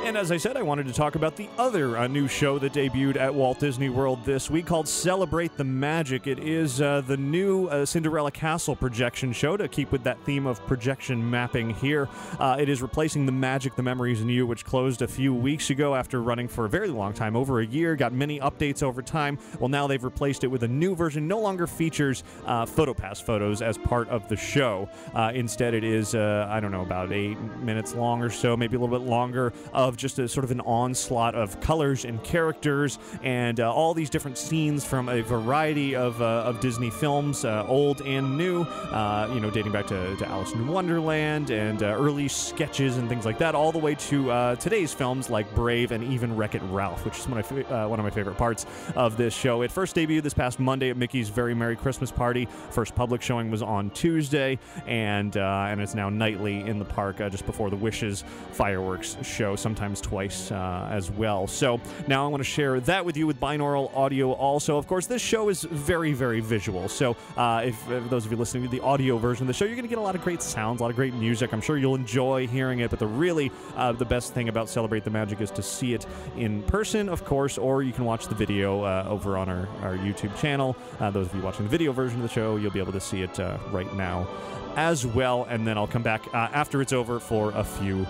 And as I said, I wanted to talk about the other new show that debuted at Walt Disney World this week called Celebrate the Magic. It is the new Cinderella Castle projection show, to keep with that theme of projection mapping here. It is replacing the Magic, the Memories in You, which closed a few weeks ago after running for a very long time, over a year, got many updates over time. Well, now they've replaced it with a new version, no longer features PhotoPass photos as part of the show. Instead, it is, I don't know, about 8 minutes long or so, maybe a little bit longer, of just a sort of an onslaught of colors and characters and all these different scenes from a variety of Disney films, old and new, you know, dating back to Alice in Wonderland and early sketches and things like that, all the way to today's films like Brave and even Wreck-It Ralph, which is one of my favorite parts of this show. It first debuted this past Monday at Mickey's Very Merry Christmas Party. First public showing was on Tuesday, and it's now nightly in the park just before the Wishes fireworks show, sometimes twice as well. So now I want to share that with you with binaural audio also. Of course, this show is very, very visual. So if those of you listening to the audio version of the show, you're going to get a lot of great sounds, a lot of great music. I'm sure you'll enjoy hearing it, but the best thing about Celebrate the Magic is to see it in person, of course, or you can watch the video over on our YouTube channel. Those of you watching the video version of the show, you'll be able to see it right now as well. And then I'll come back after it's over for a few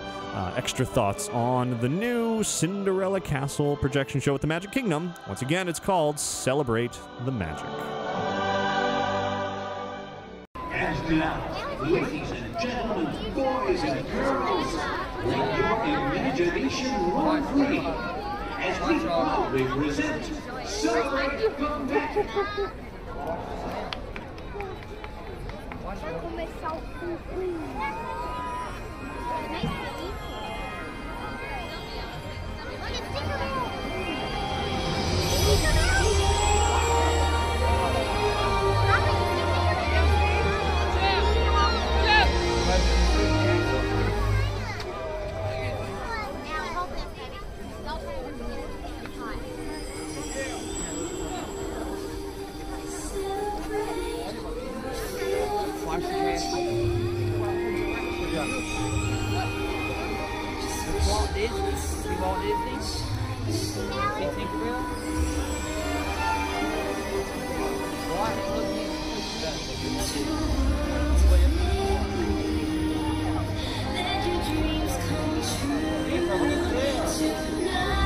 extra thoughts on the new Cinderella Castle projection show at the Magic Kingdom. Once again, it's called Celebrate the Magic. And now, ladies and gentlemen, boys and girls, let your imagination run free as we proudly present Celebrate Comeback. Vai começar o cucu. Nem sei. Olha, Cinderella. Walt Disney. See Walt Disney? See Cinderella? Why? Look here. Let your dreams come true tonight.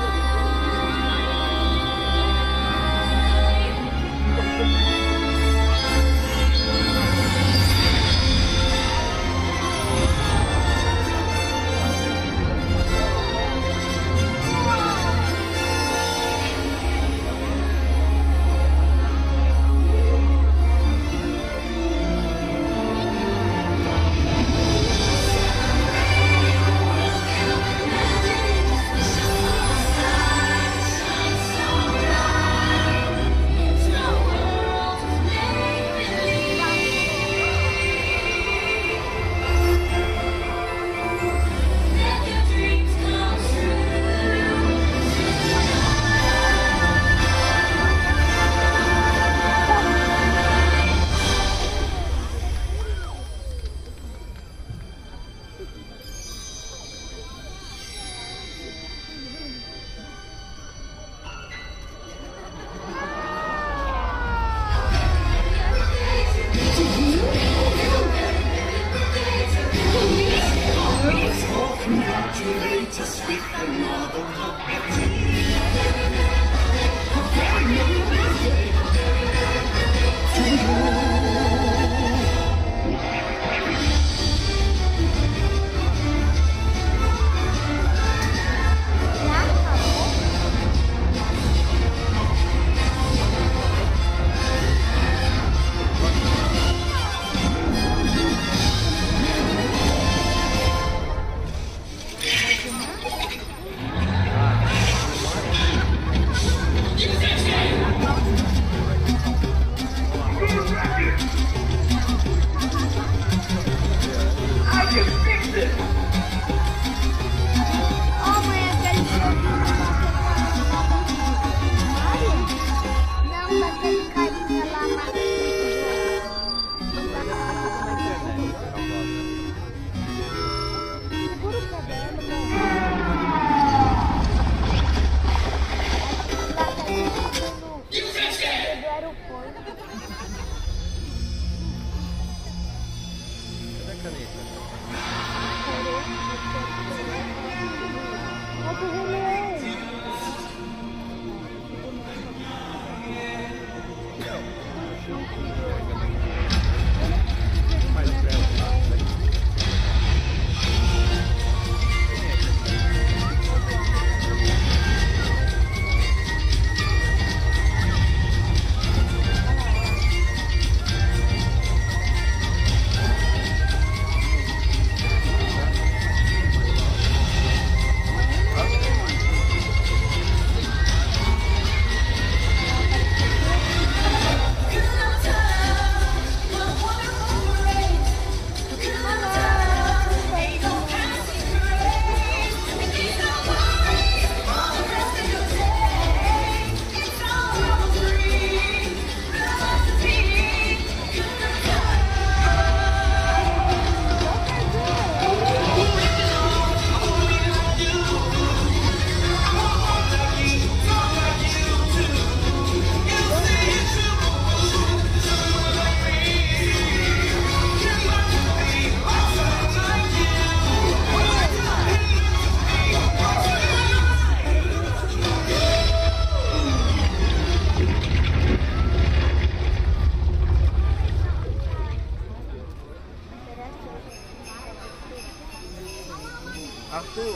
Arthur.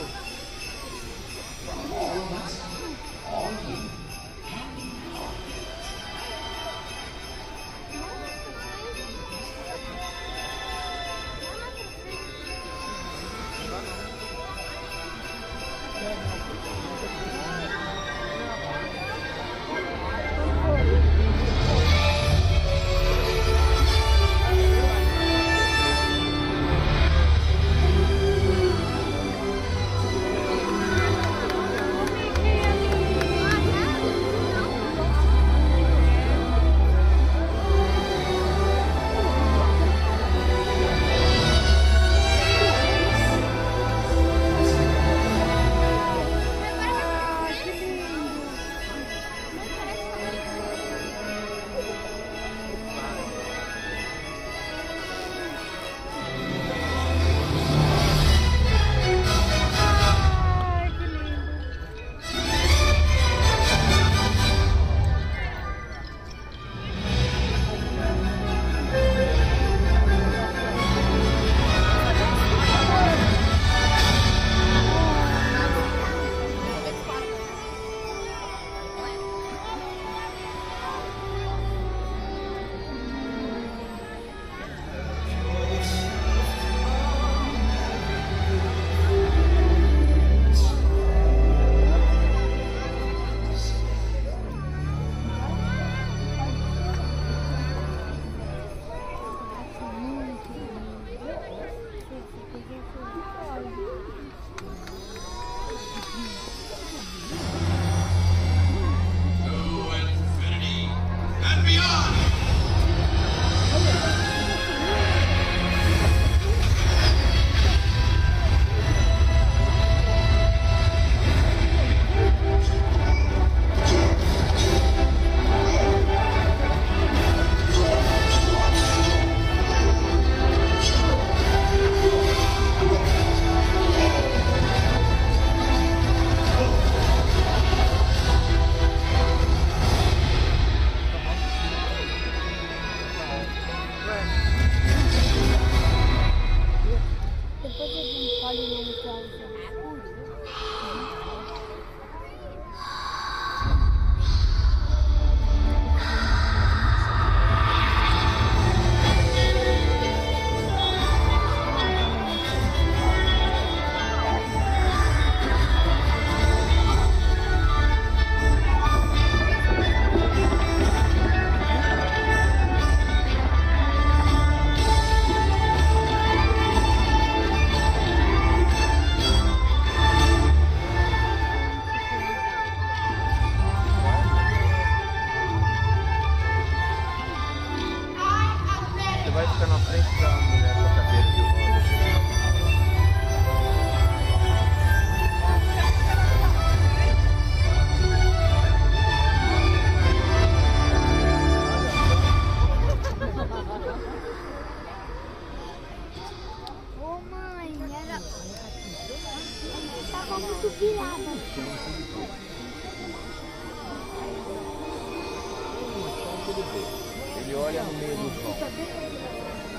Ele olha no meio do sol.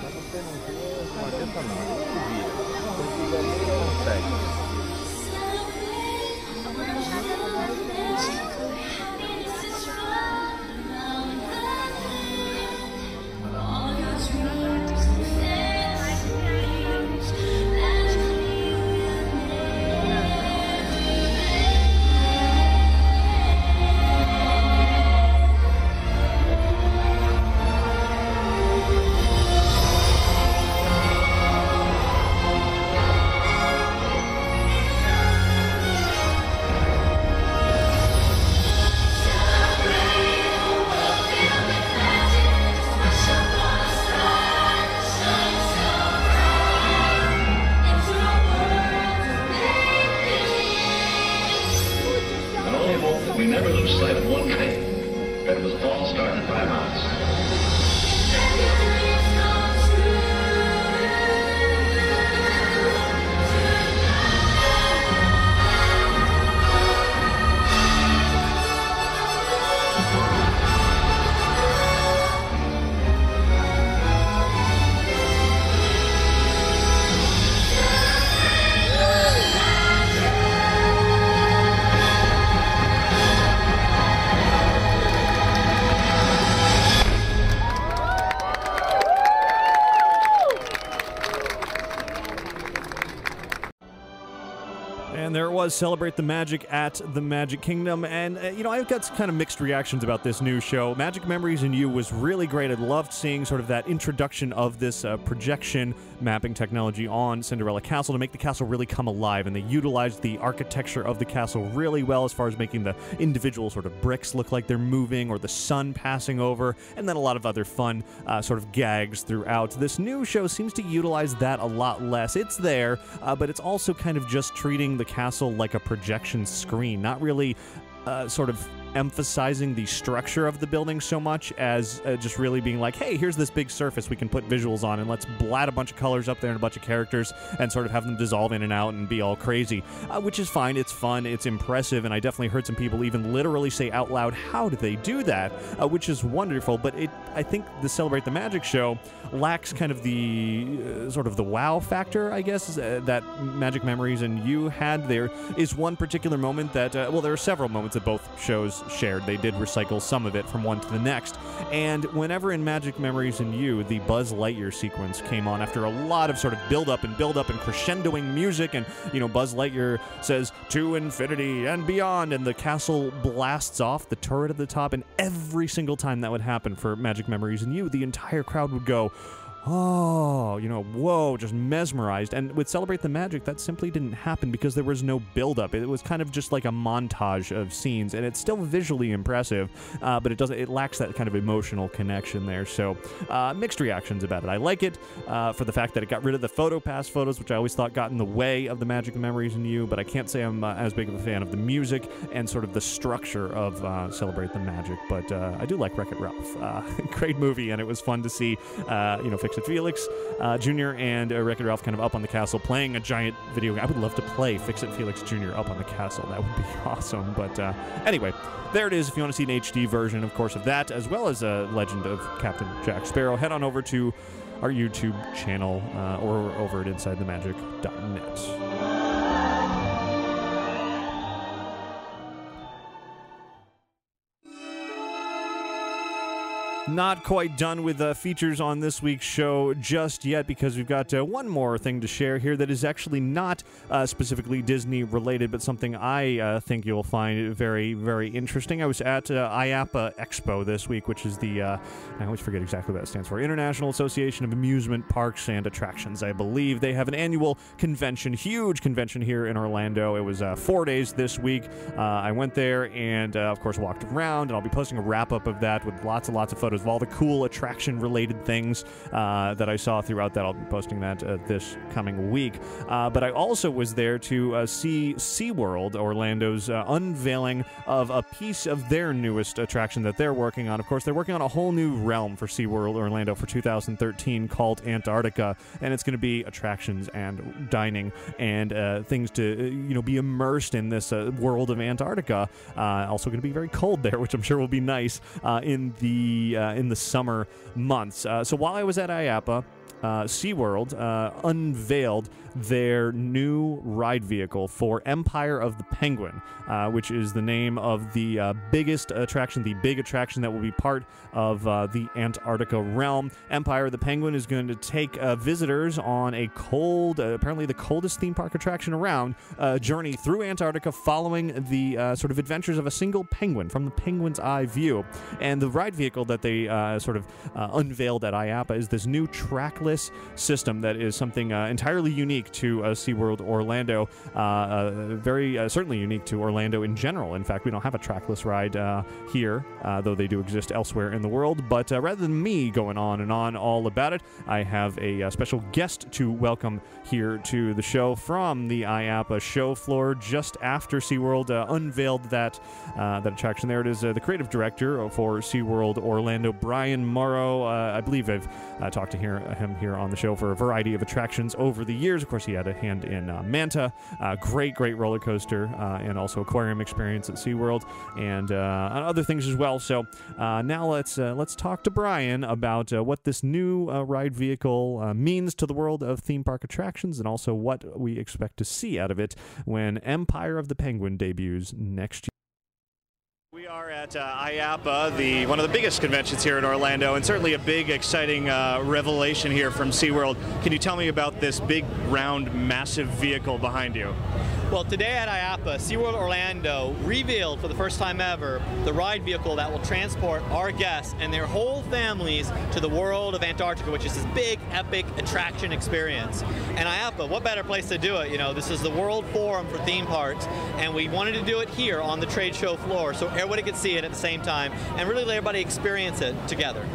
Mas você não vê, não adianta nada. Ele se vira. Precisa ler, não consegue. We never lose sight of one thing, that it was all started by mouse. And there it was, Celebrate the Magic at the Magic Kingdom. And, you know, I've got kind of mixed reactions about this new show. Magic Memories and You was really great. I loved seeing sort of that introduction of this projection mapping technology on Cinderella Castle to make the castle really come alive. And they utilized the architecture of the castle really well as far as making the individual sort of bricks look like they're moving or the sun passing over. And then a lot of other fun sort of gags throughout. This new show seems to utilize that a lot less. It's there, but it's also kind of just treating the castle like a projection screen, not really sort of emphasizing the structure of the building so much as just really being like, hey, here's this big surface we can put visuals on, and let's blat a bunch of colors up there and a bunch of characters and sort of have them dissolve in and out and be all crazy, which is fine. It's fun. It's impressive, and I definitely heard some people even literally say out loud, how do they do that? Which is wonderful, but I think the Celebrate the Magic show lacks kind of the sort of the wow factor, I guess, that Magic Memories and You had. There is one particular moment that, well, there are several moments that both shows shared. They did recycle some of it from one to the next. And whenever in Magic Memories and You, the Buzz Lightyear sequence came on after a lot of sort of build up and crescendoing music, and, you know, Buzz Lightyear says, to infinity and beyond, and the castle blasts off the turret at the top, and every single time that would happen for Magic Memories and You, the entire crowd would go, oh, you know, whoa, just mesmerized. And with Celebrate the Magic, that simply didn't happen because there was no build-up. It was kind of just like a montage of scenes, and it's still visually impressive, but it lacks that kind of emotional connection there. So mixed reactions about it. I like it for the fact that it got rid of the PhotoPass photos, which I always thought got in the way of the Magic Memories and You, but I can't say I'm as big of a fan of the music and sort of the structure of Celebrate the Magic. But I do like Wreck-It Ralph. Great movie, and it was fun to see, you know, Fix-It Felix Jr. and Wreck-It Ralph kind of up on the castle playing a giant video game. I would love to play Fix-It Felix Jr. up on the castle. That would be awesome. But anyway, there it is. If you want to see an HD version, of course, of that, as well as a Legend of Captain Jack Sparrow, head on over to our YouTube channel or over at InsideTheMagic.net. Not quite done with features on this week's show just yet, because we've got one more thing to share here that is actually not specifically Disney related, but something I think you'll find very, very interesting. I was at IAPA Expo this week, which is the, I always forget exactly what that stands for, International Association of Amusement Parks and Attractions, I believe. They have an annual convention, huge convention here in Orlando. It was 4 days this week. I went there and, of course, walked around, and I'll be posting a wrap-up of that with lots and lots of photos of all the cool attraction-related things that I saw throughout that. I'll be posting that this coming week. But I also was there to see SeaWorld Orlando's unveiling of a piece of their newest attraction that they're working on. Of course, they're working on a whole new realm for SeaWorld Orlando for 2013 called Antarctica, and it's going to be attractions and dining and things to, you know, be immersed in this world of Antarctica. Also going to be very cold there, which I'm sure will be nice in the summer months. So while I was at IAPA, SeaWorld unveiled their new ride vehicle for Empire of the Penguin, which is the name of the biggest attraction, the big attraction that will be part of the Antarctica realm. Empire of the Penguin is going to take visitors on a cold, apparently the coldest theme park attraction around, journey through Antarctica following the sort of adventures of a single penguin from the penguin's eye view. And the ride vehicle that they sort of unveiled at IAPA is this new trackless system that is something entirely unique to SeaWorld Orlando, very certainly unique to Orlando in general. In fact, we don't have a trackless ride here, though they do exist elsewhere in the world. But rather than me going on and on all about it, I have a special guest to welcome here to the show from the IAPA show floor just after SeaWorld unveiled that attraction. There it is, the creative director for SeaWorld Orlando, Brian Morrow. I believe I've talked to him here on the show for a variety of attractions over the years. Of course, he had a hand in Manta, great roller coaster, and also aquarium experience at SeaWorld, and other things as well. So now let's talk to Brian about what this new ride vehicle means to the world of theme park attractions, and also what we expect to see out of it when Empire of the Penguin debuts next year. We are at IAPA, one of the biggest conventions here in Orlando, and certainly a big, exciting revelation here from SeaWorld. Can you tell me about this big, round, massive vehicle behind you? Well, today at IAAPA, SeaWorld Orlando revealed for the first time ever the ride vehicle that will transport our guests and their whole families to the world of Antarctica, which is this big, epic attraction experience. And IAAPA, what better place to do it? You know, this is the World Forum for theme parks, and we wanted to do it here on the trade show floor so everybody could see it at the same time and really let everybody experience it together.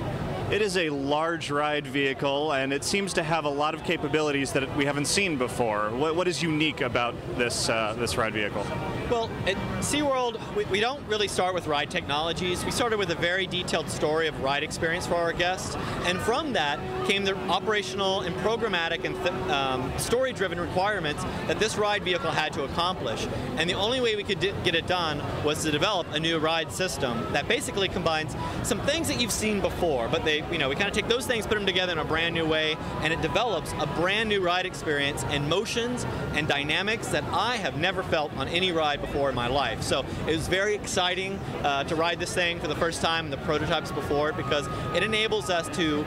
It is a large ride vehicle, and it seems to have a lot of capabilities that we haven't seen before. What is unique about this ride vehicle? Well, at SeaWorld, we don't really start with ride technologies. We started with a very detailed story of ride experience for our guests, and from that came the operational and programmatic and story-driven requirements that this ride vehicle had to accomplish. And the only way we could get it done was to develop a new ride system that basically combines some things that you've seen before, but we kind of take those things, put them together in a brand new way, and it develops a brand new ride experience and motions and dynamics that I have never felt on any ride before in my life. So it was very exciting to ride this thing for the first time, and the prototypes before it, because it enables us to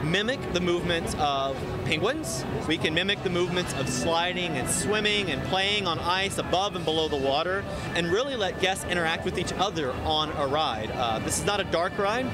mimic the movements of penguins. We can mimic the movements of sliding and swimming and playing on ice above and below the water, and really let guests interact with each other on a ride. This is not a dark ride.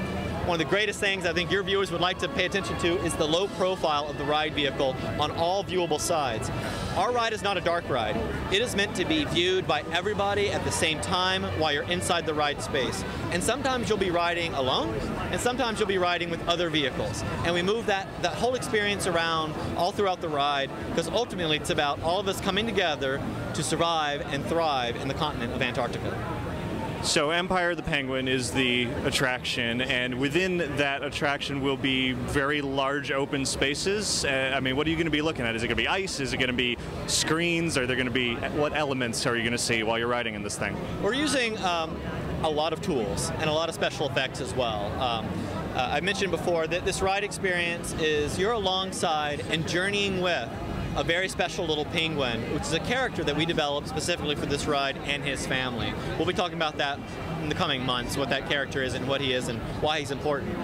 One of the greatest things I think your viewers would like to pay attention to is the low profile of the ride vehicle on all viewable sides. Our ride is not a dark ride. It is meant to be viewed by everybody at the same time while you're inside the ride space. And sometimes you'll be riding alone, and sometimes you'll be riding with other vehicles. And we move that whole experience around all throughout the ride, because ultimately it's about all of us coming together to survive and thrive in the continent of Antarctica. So Empire the Penguin is the attraction, and within that attraction will be very large open spaces. I mean, what are you going to be looking at? Is it going to be ice? Is it going to be screens? Are there going to be, what elements are you going to see while you're riding in this thing? We're using a lot of tools and a lot of special effects as well. I mentioned before that this ride experience is you're alongside and journeying with a very special little penguin, which is a character that we developed specifically for this ride and his family. We'll be talking about that in the coming months, what that character is and what he is and why he's important.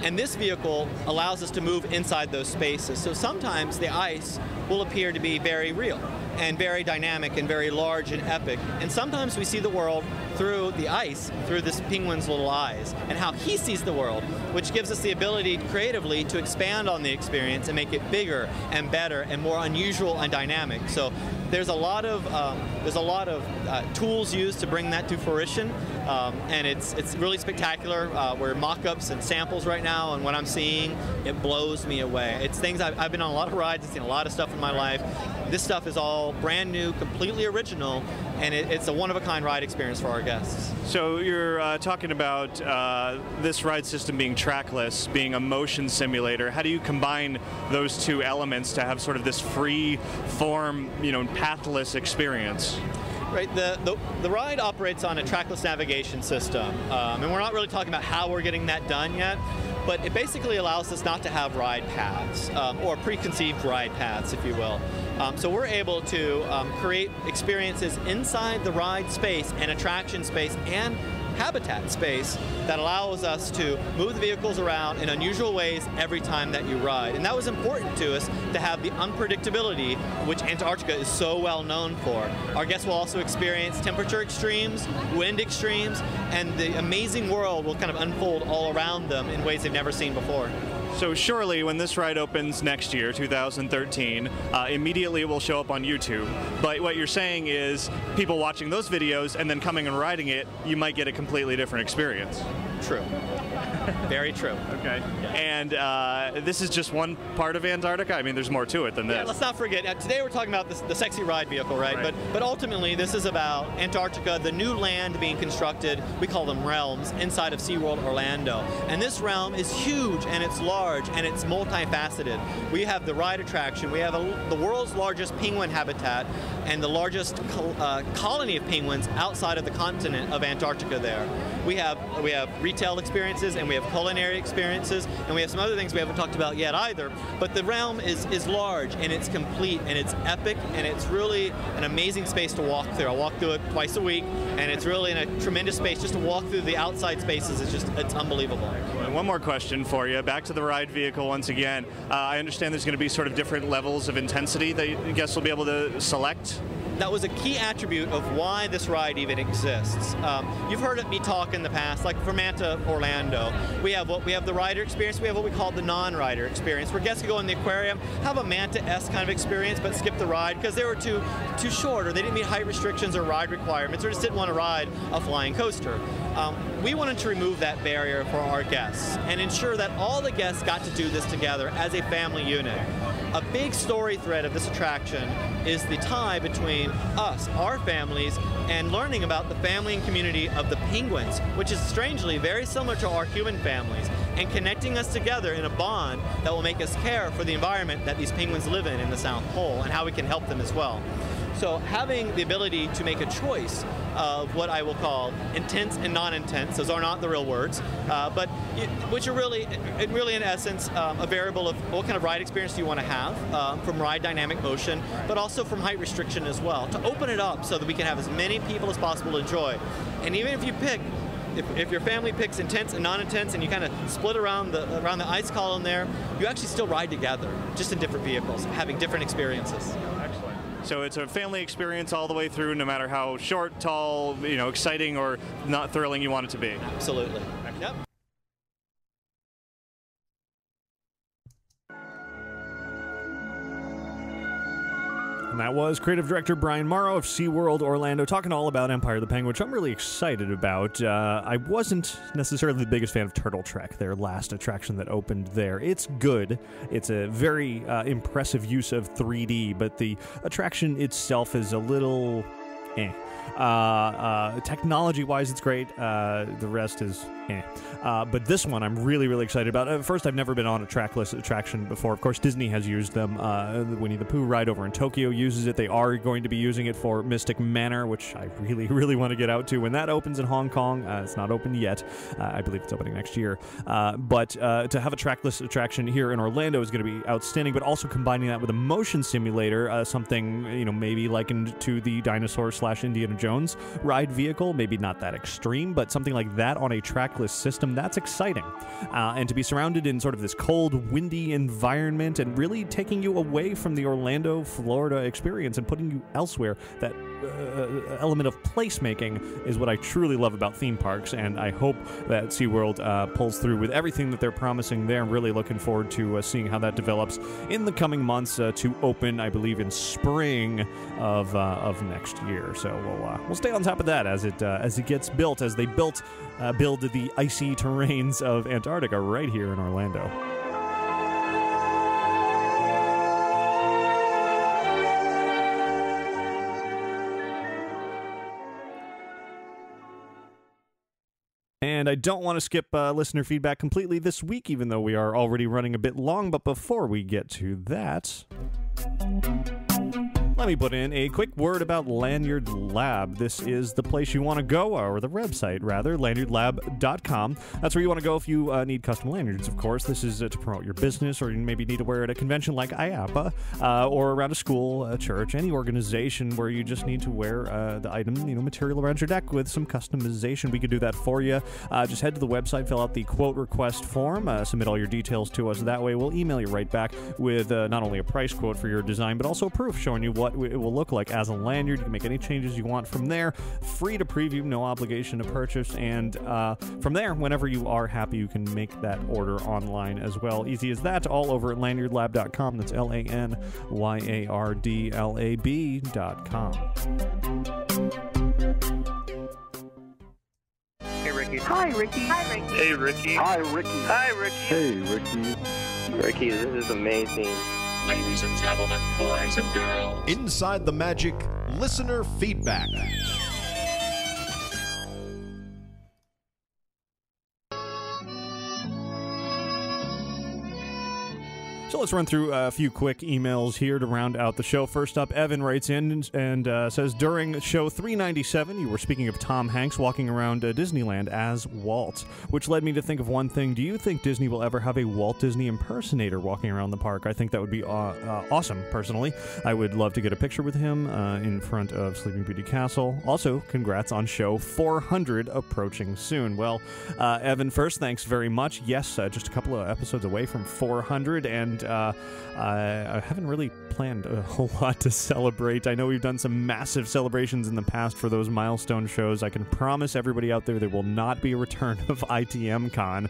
And this vehicle allows us to move inside those spaces. So sometimes the ice will appear to be very real and very dynamic and very large and epic. And sometimes we see the world through the ice, through this penguin's little eyes, and how he sees the world, which gives us the ability creatively to expand on the experience and make it bigger and better and more unusual and dynamic. So there's a lot of tools used to bring that to fruition, and it's really spectacular. We're mock-ups and samples right now, and what I'm seeing, it blows me away. It's things I've been on a lot of rides, I've seen a lot of stuff in my life. This stuff is all brand new, completely original, and it's a one-of-a-kind ride experience for our guests. So you're talking about this ride system being trackless, being a motion simulator. How do you combine those two elements to have sort of this free-form, pathless experience? Right, the ride operates on a trackless navigation system, and we're not really talking about how we're getting that done yet, but it basically allows us not to have ride paths, or preconceived ride paths, if you will. So we're able to create experiences inside the ride space and attraction space and habitat space that allows us to move the vehicles around in unusual ways every time that you ride. And that was important to us, to have the unpredictability which Antarctica is so well known for. Our guests will also experience temperature extremes, wind extremes, and the amazing world will kind of unfold all around them in ways they've never seen before. So surely when this ride opens next year, 2013, immediately it will show up on YouTube. But what you're saying is people watching those videos and then coming and riding it, you might get a completely different experience. True. Very true. Okay. And this is just one part of Antarctica? I mean, there's more to it than this. Yeah, let's not forget. Today we're talking about the sexy ride vehicle, right? But ultimately, this is about Antarctica, the new land being constructed, we call them realms, inside of SeaWorld Orlando. And this realm is huge, and it's large, and it's multifaceted. We have the ride attraction, we have the world's largest penguin habitat, and the largest colony of penguins outside of the continent of Antarctica there. We have retail experiences, and we have culinary experiences, and we have some other things we haven't talked about yet either. But the realm is large, and it's complete, and it's epic, and it's really an amazing space to walk through. I walk through it twice a week, and it's really in a tremendous space. Just to walk through the outside spaces is it's unbelievable. And one more question for you. Back to the ride vehicle once again. I understand there's going to be sort of different levels of intensity that guests will be able to select. that was a key attribute of why this ride even exists. You've heard me talk in the past, like for Manta Orlando, we have the rider experience, we have what we call the non-rider experience, where guests can go in the aquarium, have a Manta-esque kind of experience, but skip the ride because they were too short, or they didn't meet height restrictions or ride requirements, or just didn't want to ride a flying coaster. We wanted to remove that barrier for our guests and ensure that all the guests got to do this together as a family unit. A big story thread of this attraction is the tie between us, our families, and learning about the family and community of the penguins, which is strangely very similar to our human families, and connecting us together in a bond that will make us care for the environment that these penguins live in the South Pole, and how we can help them as well. So having the ability to make a choice of what I will call intense and non-intense, those are not the real words, but which are really in essence a variable of what kind of ride experience do you want to have from ride dynamic motion, but also from height restriction as well, to open it up so that we can have as many people as possible to enjoy. And even if you pick, if your family picks intense and non-intense, and you kind of split around the ice column there, you actually still ride together, just in different vehicles, having different experiences. Excellent. So it's a family experience all the way through, no matter how short, tall, exciting or not thrilling you want it to be. Absolutely. Yep. And that was creative director Brian Morrow of SeaWorld Orlando talking all about Empire of the Penguin, which I'm really excited about. I wasn't necessarily the biggest fan of Turtle Trek, their last attraction that opened there. It's good. It's a very impressive use of 3D, but the attraction itself is a little technology-wise, it's great. The rest is but this one I'm really, really excited about. First, I've never been on a trackless attraction before. Of course, Disney has used them. The Winnie the Pooh ride over in Tokyo uses it. They are going to be using it for Mystic Manor, which I really, really want to get out to when that opens in Hong Kong. It's not open yet. I believe it's opening next year. But to have a trackless attraction here in Orlando is going to be outstanding, but also combining that with a motion simulator, something, maybe likened to the dinosaur/Indiana Jones ride vehicle. Maybe not that extreme, but something like that on a trackless system, that's exciting. And to be surrounded in sort of this cold, windy environment and really taking you away from the Orlando, Florida experience and putting you elsewhere, that element of placemaking is what I truly love about theme parks, and I hope that SeaWorld pulls through with everything that they're promising there. I'm really looking forward to seeing how that develops in the coming months to open, I believe, in spring of next year. So we'll stay on top of that as it gets built, as they build the icy terrains of Antarctica right here in Orlando. And I don't want to skip listener feedback completely this week, even though we are already running a bit long. But before we get to that, let me put in a quick word about Lanyard Lab. This is the place you want to go, or the website, rather, lanyardlab.com. That's where you want to go if you need custom lanyards, of course. This is to promote your business, or you maybe need to wear it at a convention like IAPA, or around a school, a church, any organization where you just need to wear the item, material around your deck with some customization. We could do that for you. Just head to the website, fill out the quote request form, submit all your details to us. That way, we'll email you right back with not only a price quote for your design, but also proof showing you what it will look like as a lanyard. You can make any changes you want from there. Free to preview, no obligation to purchase. And from there, whenever you are happy, you can make that order online as well. Easy as that, all over at lanyardlab.com. That's LANYARDLAB.com. Hey, Ricky. Hi, Ricky. Hi, Ricky. Hey, Ricky. Hi, Ricky. Hi, Ricky. Hey, Ricky. Ricky, this is amazing. Ladies and gentlemen, boys and girls. Inside the Magic, listener feedback. So let's run through a few quick emails here to round out the show. First up, Evan writes in and says, during show 397, you were speaking of Tom Hanks walking around Disneyland as Walt, which led me to think of one thing. Do you think Disney will ever have a Walt Disney impersonator walking around the park? I think that would be awesome, personally. I would love to get a picture with him in front of Sleeping Beauty Castle. Also, congrats on show 400 approaching soon. Well, Evan, first, thanks very much. Yes, just a couple of episodes away from 400, and and I haven't really planned a whole lot to celebrate. I know we've done some massive celebrations in the past for those milestone shows. I can promise everybody out there will not be a return of ITM Con,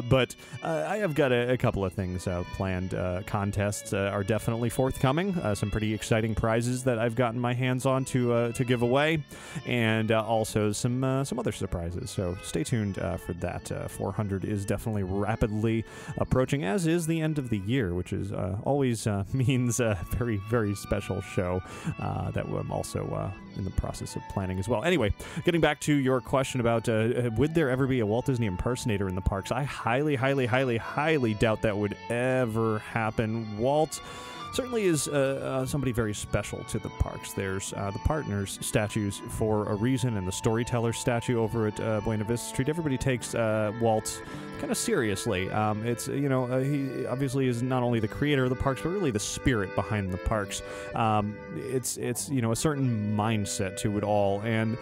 but I have got a couple of things planned. Contests are definitely forthcoming. Some pretty exciting prizes that I've gotten my hands on to give away, and also some other surprises. So stay tuned for that. 400 is definitely rapidly approaching, as is the end of the year, which is always means a very, very special show that I'm also in the process of planning as well. Anyway, getting back to your question about would there ever be a Walt Disney impersonator in the parks? I highly, highly, highly, highly doubt that would ever happen. Walt certainly is somebody very special to the parks. There's the Partners statues for a reason, and the Storyteller statue over at Buena Vista Street. Everybody takes Walt kind of seriously. It's, he obviously is not only the creator of the parks, but really the spirit behind the parks. It's a certain mindset to it all, and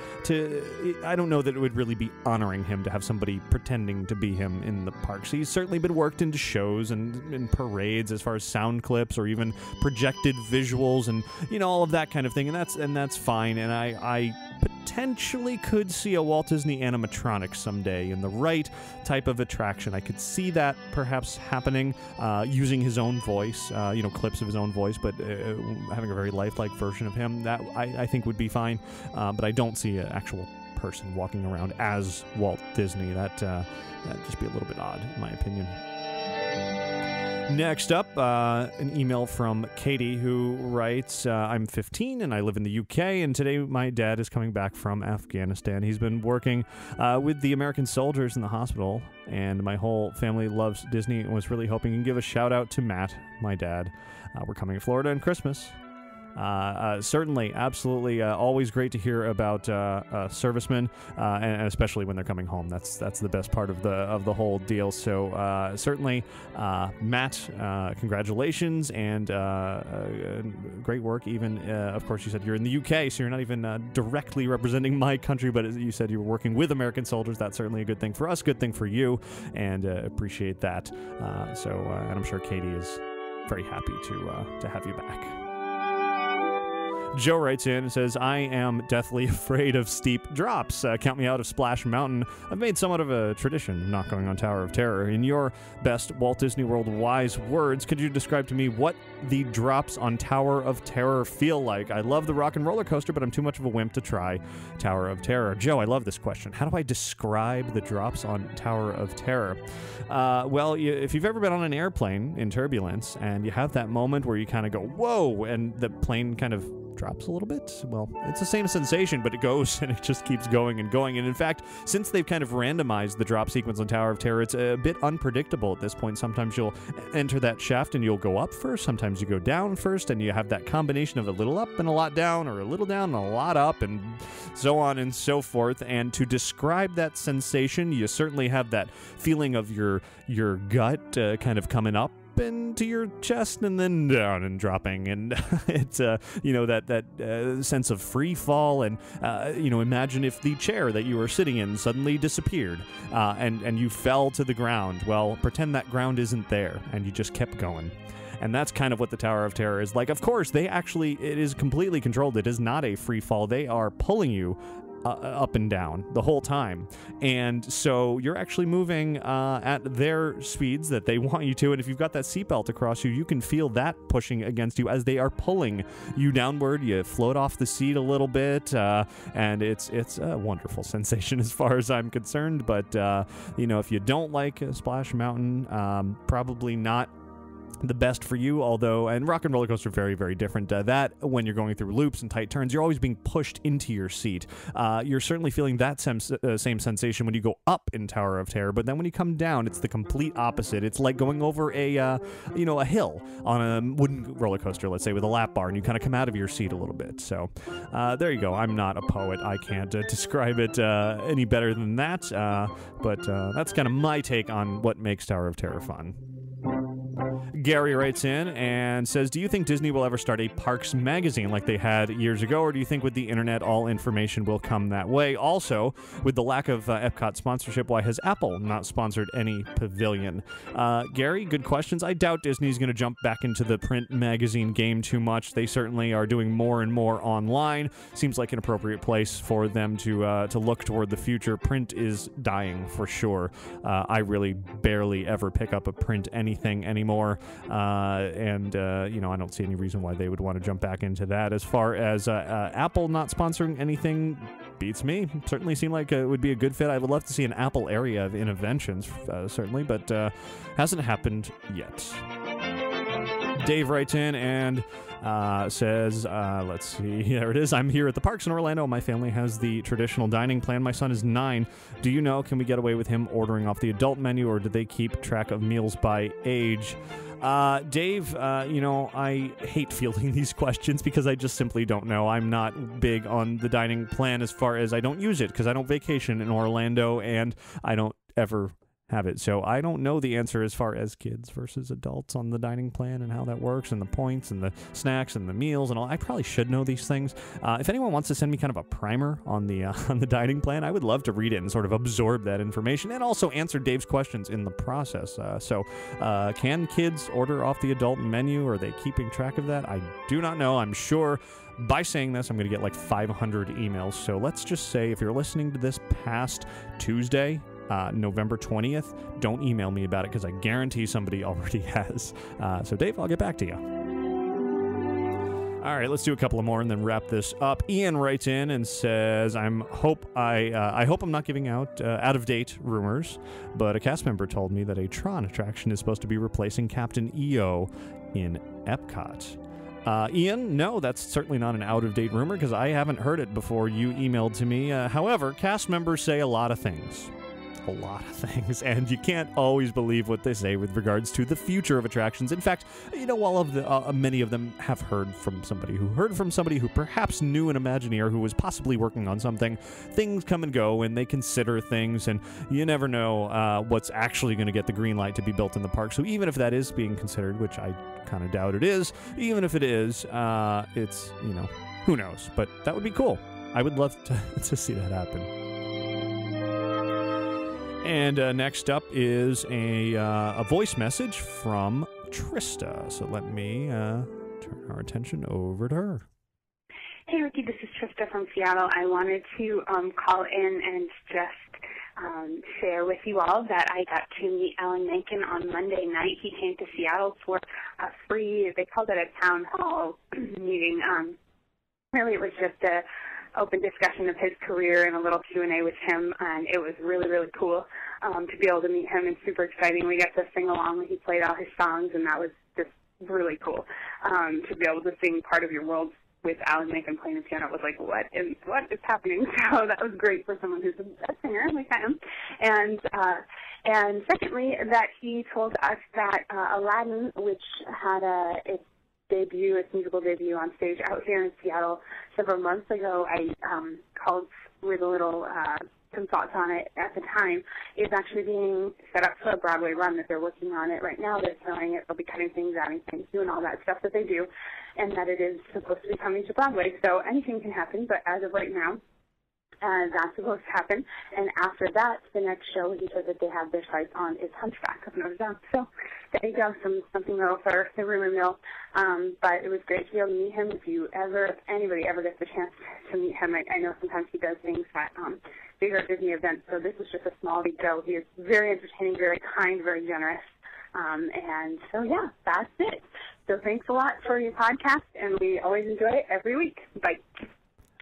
I don't know that it would really be honoring him to have somebody pretending to be him in the parks. He's certainly been worked into shows and in parades as far as sound clips or even projected visuals and all of that kind of thing, and that's fine. And I potentially could see a Walt Disney animatronic someday in the right type of attraction. I could see that perhaps happening using his own voice, clips of his own voice, but having a very lifelike version of him, that I think would be fine. But I don't see an actual person walking around as Walt Disney. That'd just be a little bit odd, in my opinion. Next up, an email from Katie, who writes, I'm 15 and I live in the UK, and today my dad is coming back from Afghanistan. He's been working with the American soldiers in the hospital, and my whole family loves Disney and was really hoping you can give a shout out to Matt, my dad. We're coming to Florida on Christmas. Certainly, absolutely, always great to hear about servicemen, and especially when they're coming home. That's the best part of the whole deal. So certainly, Matt, congratulations and great work. Even of course, you said you're in the UK, so you're not even directly representing my country, but you said you were working with American soldiers. That's certainly a good thing for us, good thing for you, and appreciate that. And I'm sure Katie is very happy to have you back. Joe writes in and says, I am deathly afraid of steep drops. Count me out of Splash Mountain. I've made somewhat of a tradition of not going on Tower of Terror. In your best Walt Disney World wise words, could you describe to me what the drops on Tower of Terror feel like? I love the rock and roller coaster, but I'm too much of a wimp to try Tower of Terror. Joe, I love this question. How do I describe the drops on Tower of Terror? Well, if you've ever been on an airplane in turbulence and you have that moment where you kind of go, whoa, and the plane kind of drops a little bit, well, it's the same sensation, but it goes and it just keeps going and going. And in fact, since they've kind of randomized the drop sequence on Tower of Terror, it's a bit unpredictable at this point. Sometimes you'll enter that shaft and you'll go up first, sometimes you go down first, and you have that combination of a little up and a lot down, or a little down and a lot up, and so on and so forth. And to describe that sensation, you certainly have that feeling of your gut kind of coming up into your chest and then down and dropping, and it's that sense of free fall. And imagine if the chair that you were sitting in suddenly disappeared and you fell to the ground. Well, pretend that ground isn't there and you just kept going. And that's kind of what the Tower of Terror is like. Of course, it is completely controlled. It is not a free fall. They are pulling you up and down the whole time, and so you're actually moving at their speeds that they want you to. And if you've got that seatbelt across you, you can feel that pushing against you as they are pulling you downward. You float off the seat a little bit, and it's a wonderful sensation as far as I'm concerned. But if you don't like Splash Mountain, probably not the best for you, although, and rock and roller coaster are very, very different. That when you're going through loops and tight turns, you're always being pushed into your seat. You're certainly feeling that same sensation when you go up in Tower of Terror, but then when you come down, it's the complete opposite. It's like going over a hill on a wooden roller coaster, let's say, with a lap bar, and you kind of come out of your seat a little bit. So there you go. I'm not a poet. I can't describe it any better than that, but that's kind of my take on what makes Tower of Terror fun. Gary writes in and says, do you think Disney will ever start a Parks magazine like they had years ago, or do you think with the internet all information will come that way? Also, with the lack of Epcot sponsorship, why has Apple not sponsored any pavilion? Gary, good questions. I doubt Disney's going to jump back into the print magazine game too much. They certainly are doing more and more online. Seems like an appropriate place for them to look toward the future. Print is dying for sure. I really barely ever pick up a print anything anymore, and I don't see any reason why they would want to jump back into that. As far as Apple not sponsoring anything, beats me. Certainly seem like it would be a good fit. I would love to see an Apple area of Innoventions, certainly, but hasn't happened yet. Dave writes in and says, let's see, there it is. I'm here at the parks in Orlando. My family has the traditional dining plan. My son is 9. Do you know, can we get away with him ordering off the adult menu, or do they keep track of meals by age? Dave, I hate fielding these questions because I just simply don't know. I'm not big on the dining plan as far as I don't use it because I don't vacation in Orlando and I don't ever have it. So I don't know the answer as far as kids versus adults on the dining plan and how that works and the points and the snacks and the meals and all. I probably should know these things. If anyone wants to send me kind of a primer on the dining plan, I would love to read it and sort of absorb that information and also answer Dave's questions in the process. Can kids order off the adult menu? Are they keeping track of that? I do not know. I'm sure by saying this, I'm going to get like 500 emails. So let's just say if you're listening to this past Tuesday, November 20th, don't email me about it because I guarantee somebody already has. So Dave, I'll get back to you. All right, let's do a couple of more and then wrap this up. Ian writes in and says, I hope I'm not giving out out-of-date rumors, but a cast member told me that a Tron attraction is supposed to be replacing Captain EO in Epcot. Ian, no, that's certainly not an out-of-date rumor because I haven't heard it before you emailed to me. However, cast members say a lot of things. And you can't always believe what they say with regards to the future of attractions. In fact, many of them have heard from somebody who perhaps knew an Imagineer who was possibly working on something. Things come and go, and they consider things, and you never know what's actually going to get the green light to be built in the park. So even if that is being considered, which I kind of doubt it is, even if it is, it's, who knows? But that would be cool. I would love to see that happen. And next up is a voice message from Trista. So let me turn our attention over to her. Hey, Ricky, this is Trista from Seattle. I wanted to call in and just share with you all that I got to meet Alan Menken on Monday night. He came to Seattle for a free, they called it a town hall meeting. Really, it was just a open discussion of his career and a little Q&A with him, and it was really, really cool to be able to meet him and super exciting. We got to sing along when he played all his songs, and that was just really cool. To be able to sing Part of Your World with Alan Menken playing the piano was like, what is happening? So that was great for someone who's a singer like I am. And secondly, that he told us that Aladdin, which had its musical debut on stage out here in Seattle several months ago, I called with a little some thoughts on it at the time, is actually being set up for a Broadway run, that they're working on it right now. They're filming it. They'll be cutting things, adding things, doing all that stuff that they do, and that it is supposed to be coming to Broadway. So anything can happen, but as of right now, that's supposed to happen. And after that, the next show he said that they have their sights on is Hunchback of Notre Dame. So there you go, something little for the rumor mill. But it was great to be able to meet him. If anybody ever gets the chance to meet him, I know sometimes he does things at bigger Disney events, so this was just a small big go. He is very entertaining, very kind, very generous. And so, yeah, that's it. So thanks a lot for your podcast, and we always enjoy it every week. Bye.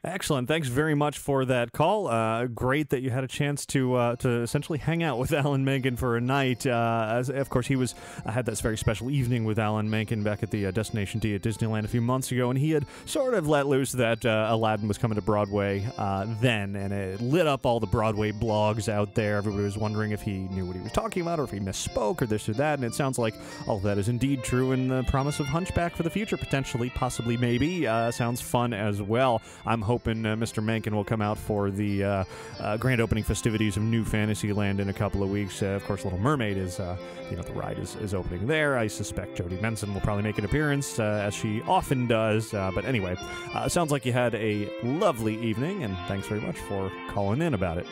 Excellent. Thanks very much for that call. Great that you had a chance to essentially hang out with Alan Menken for a night. Of course, he had this very special evening with Alan Menken back at the Destination D at Disneyland a few months ago, and he had sort of let loose that Aladdin was coming to Broadway then, and it lit up all the Broadway blogs out there. Everybody was wondering if he knew what he was talking about, or if he misspoke, or this or that, and it sounds like all of that is indeed true, and the promise of Hunchback for the future, potentially, possibly, maybe, sounds fun as well. I'm hoping Mr. Mencken will come out for the grand opening festivities of New Fantasyland in a couple of weeks. Of course, Little Mermaid is, the ride is opening there. I suspect Jodie Benson will probably make an appearance, as she often does. But anyway, sounds like you had a lovely evening, and thanks very much for calling in about it.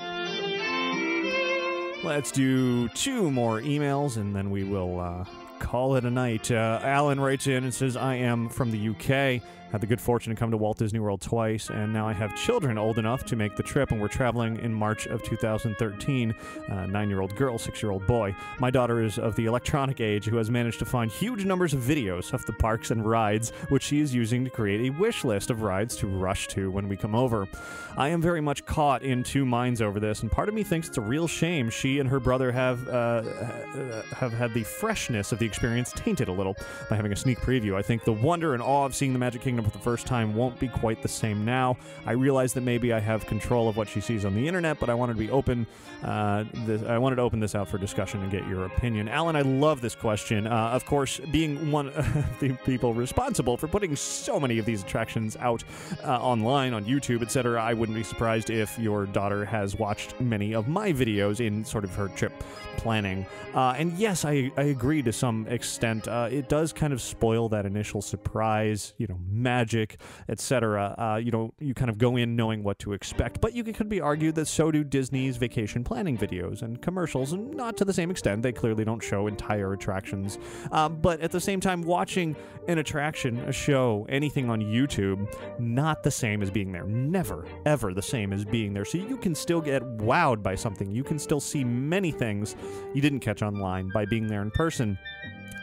Let's do 2 more emails, and then we will call it a night. Alan writes in and says, I am from the UK. Had the good fortune to come to Walt Disney World twice, and now I have children old enough to make the trip, and we're traveling in March of 2013. 9-year-old girl, 6-year-old boy. My daughter is of the electronic age who has managed to find huge numbers of videos of the parks and rides, which she is using to create a wish list of rides to rush to when we come over. I am very much caught in 2 minds over this, and part of me thinks it's a real shame she and her brother have had the freshness of the experience tainted a little by having a sneak preview. I think the wonder and awe of seeing the Magic Kingdom for the first time won't be quite the same now. I realize that maybe I have control of what she sees on the internet, but I wanted to be open. I wanted to open this out for discussion and get your opinion. Alan, I love this question. Of course, being one of the people responsible for putting so many of these attractions out online, on YouTube, etc., I wouldn't be surprised if your daughter has watched many of my videos in sort of her trip planning. And yes, I agree to some extent. It does kind of spoil that initial surprise, magic, etc. You kind of go in knowing what to expect, but it could be argued that so do Disney's vacation planning videos and commercials, and not to the same extent. They clearly don't show entire attractions. But at the same time, watching an attraction, a show, anything on YouTube, not the same as being there. Never, ever the same as being there. So you can still get wowed by something. You can still see many things you didn't catch online by being there in person.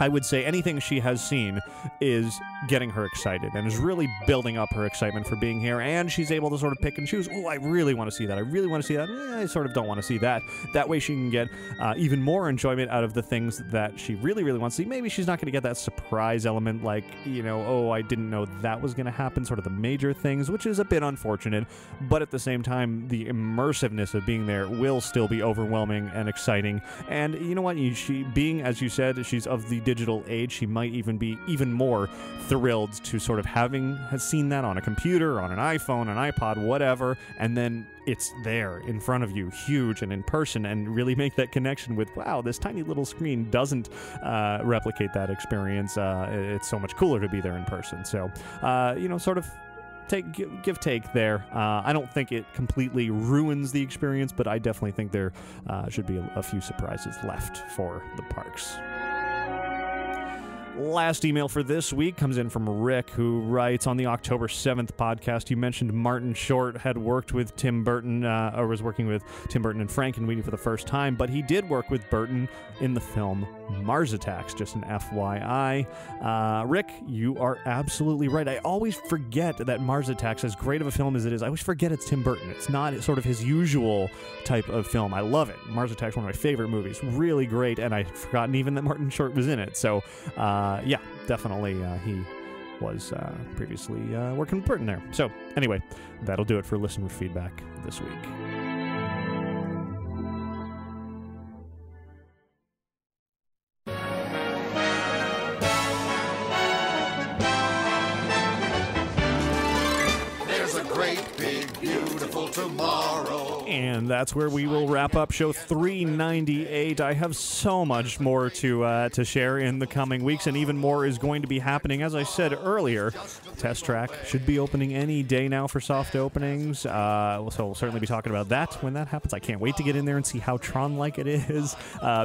I would say anything she has seen is getting her excited and is really building up her excitement for being here, and she's able to sort of pick and choose. Oh, I really want to see that. I really want to see that. I sort of don't want to see that. That way she can get even more enjoyment out of the things that she really, really wants to see. Maybe she's not going to get that surprise element like, oh, I didn't know that was going to happen, sort of the major things, which is a bit unfortunate, but at the same time, the immersiveness of being there will still be overwhelming and exciting. And you know what? She, being, as you said, she's of the digital age, she might even be even more thrilled to sort of has seen that on a computer, on an iPhone, an iPod, whatever, and then it's there in front of you, huge and in person, and really make that connection with, wow, this tiny little screen doesn't replicate that experience. It's so much cooler to be there in person. So, sort of give take there. I don't think it completely ruins the experience, but I definitely think there should be a few surprises left for the parks. Last email for this week comes in from Rick, who writes, on the October 7th podcast, you mentioned Martin Short had worked with Tim Burton, or was working with Tim Burton and Frankenweenie for the first time, but he did work with Burton in the film Mars Attacks, just an FYI. Rick, you are absolutely right. I always forget that Mars Attacks, as great of a film as it is, I always forget it's Tim Burton. It's not sort of his usual type of film. I love it. Mars Attacks, one of my favorite movies. Really great, and I'd forgotten even that Martin Short was in it. So, yeah, definitely he was previously working with Burton there. So anyway, that'll do it for listener feedback this week. There's a great, big, beautiful tomorrow. And that's where we will wrap up show 398. I have so much more to share in the coming weeks, and even more is going to be happening. As I said earlier, Test Track should be opening any day now for soft openings. So we'll certainly be talking about that when that happens. I can't wait to get in there and see how Tron-like it is.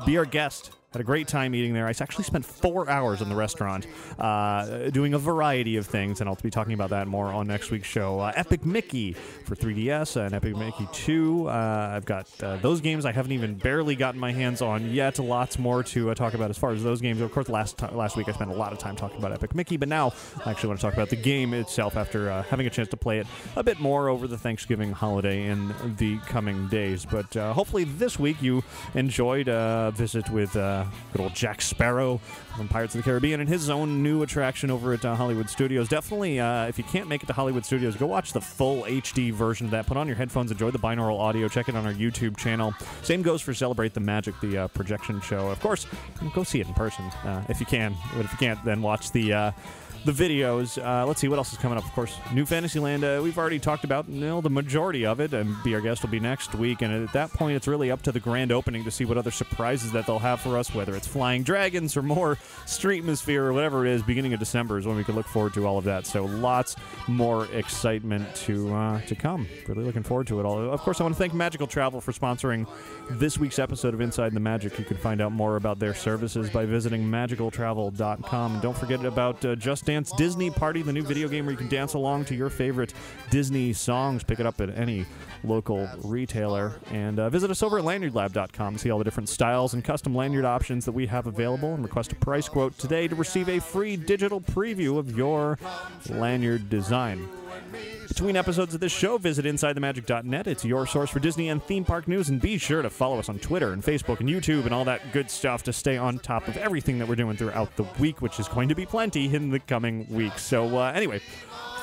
Be our guest. Had a great time eating there. I actually spent 4 hours in the restaurant doing a variety of things, and I'll be talking about that more on next week's show. Epic Mickey for 3DS and Epic Mickey 2. I've got those games I haven't even barely gotten my hands on yet. Lots more to talk about as far as those games. Of course, last week I spent a lot of time talking about Epic Mickey, but now I actually want to talk about the game itself after having a chance to play it a bit more over the Thanksgiving holiday in the coming days. But hopefully this week you enjoyed a visit with good old Jack Sparrow from Pirates of the Caribbean and his own new attraction over at Hollywood Studios. Definitely, if you can't make it to Hollywood Studios, go watch the full HD version of that. Put on your headphones, enjoy the binaural audio, check it on our YouTube channel. Same goes for Celebrate the Magic, the projection show. Of course, go see it in person if you can. But if you can't, then watch the the videos. Let's see what else is coming up. Of course, New Fantasyland. We've already talked about the majority of it, and Be Our Guest will be next week. And at that point, it's really up to the grand opening to see what other surprises that they'll have for us, whether it's flying dragons or more Streetmosphere or whatever it is. Beginning of December is when we can look forward to all of that. So lots more excitement to come. Really looking forward to it all. Of course, I want to thank Magical Travel for sponsoring this week's episode of Inside the Magic. You can find out more about their services by visiting magicaltravel.com. And don't forget about Just Dance Disney Party, the new video game where you can dance along to your favorite Disney songs. Pick it up at any local retailer. And visit us over at lanyardlab.com to see all the different styles and custom lanyard options that we have available, and request a price quote today to receive a free digital preview of your lanyard design. Between episodes of this show, visit InsideTheMagic.net. It's your source for Disney and theme park news, and be sure to follow us on Twitter and Facebook and YouTube and all that good stuff to stay on top of everything that we're doing throughout the week, which is going to be plenty in the coming weeks. So anyway,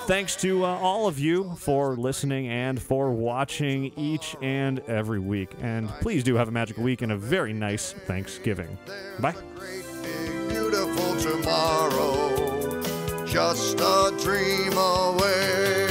thanks to all of you for listening and for watching each and every week. And please do have a magical week and a very nice Thanksgiving. Bye. Beautiful tomorrow, just a dream away.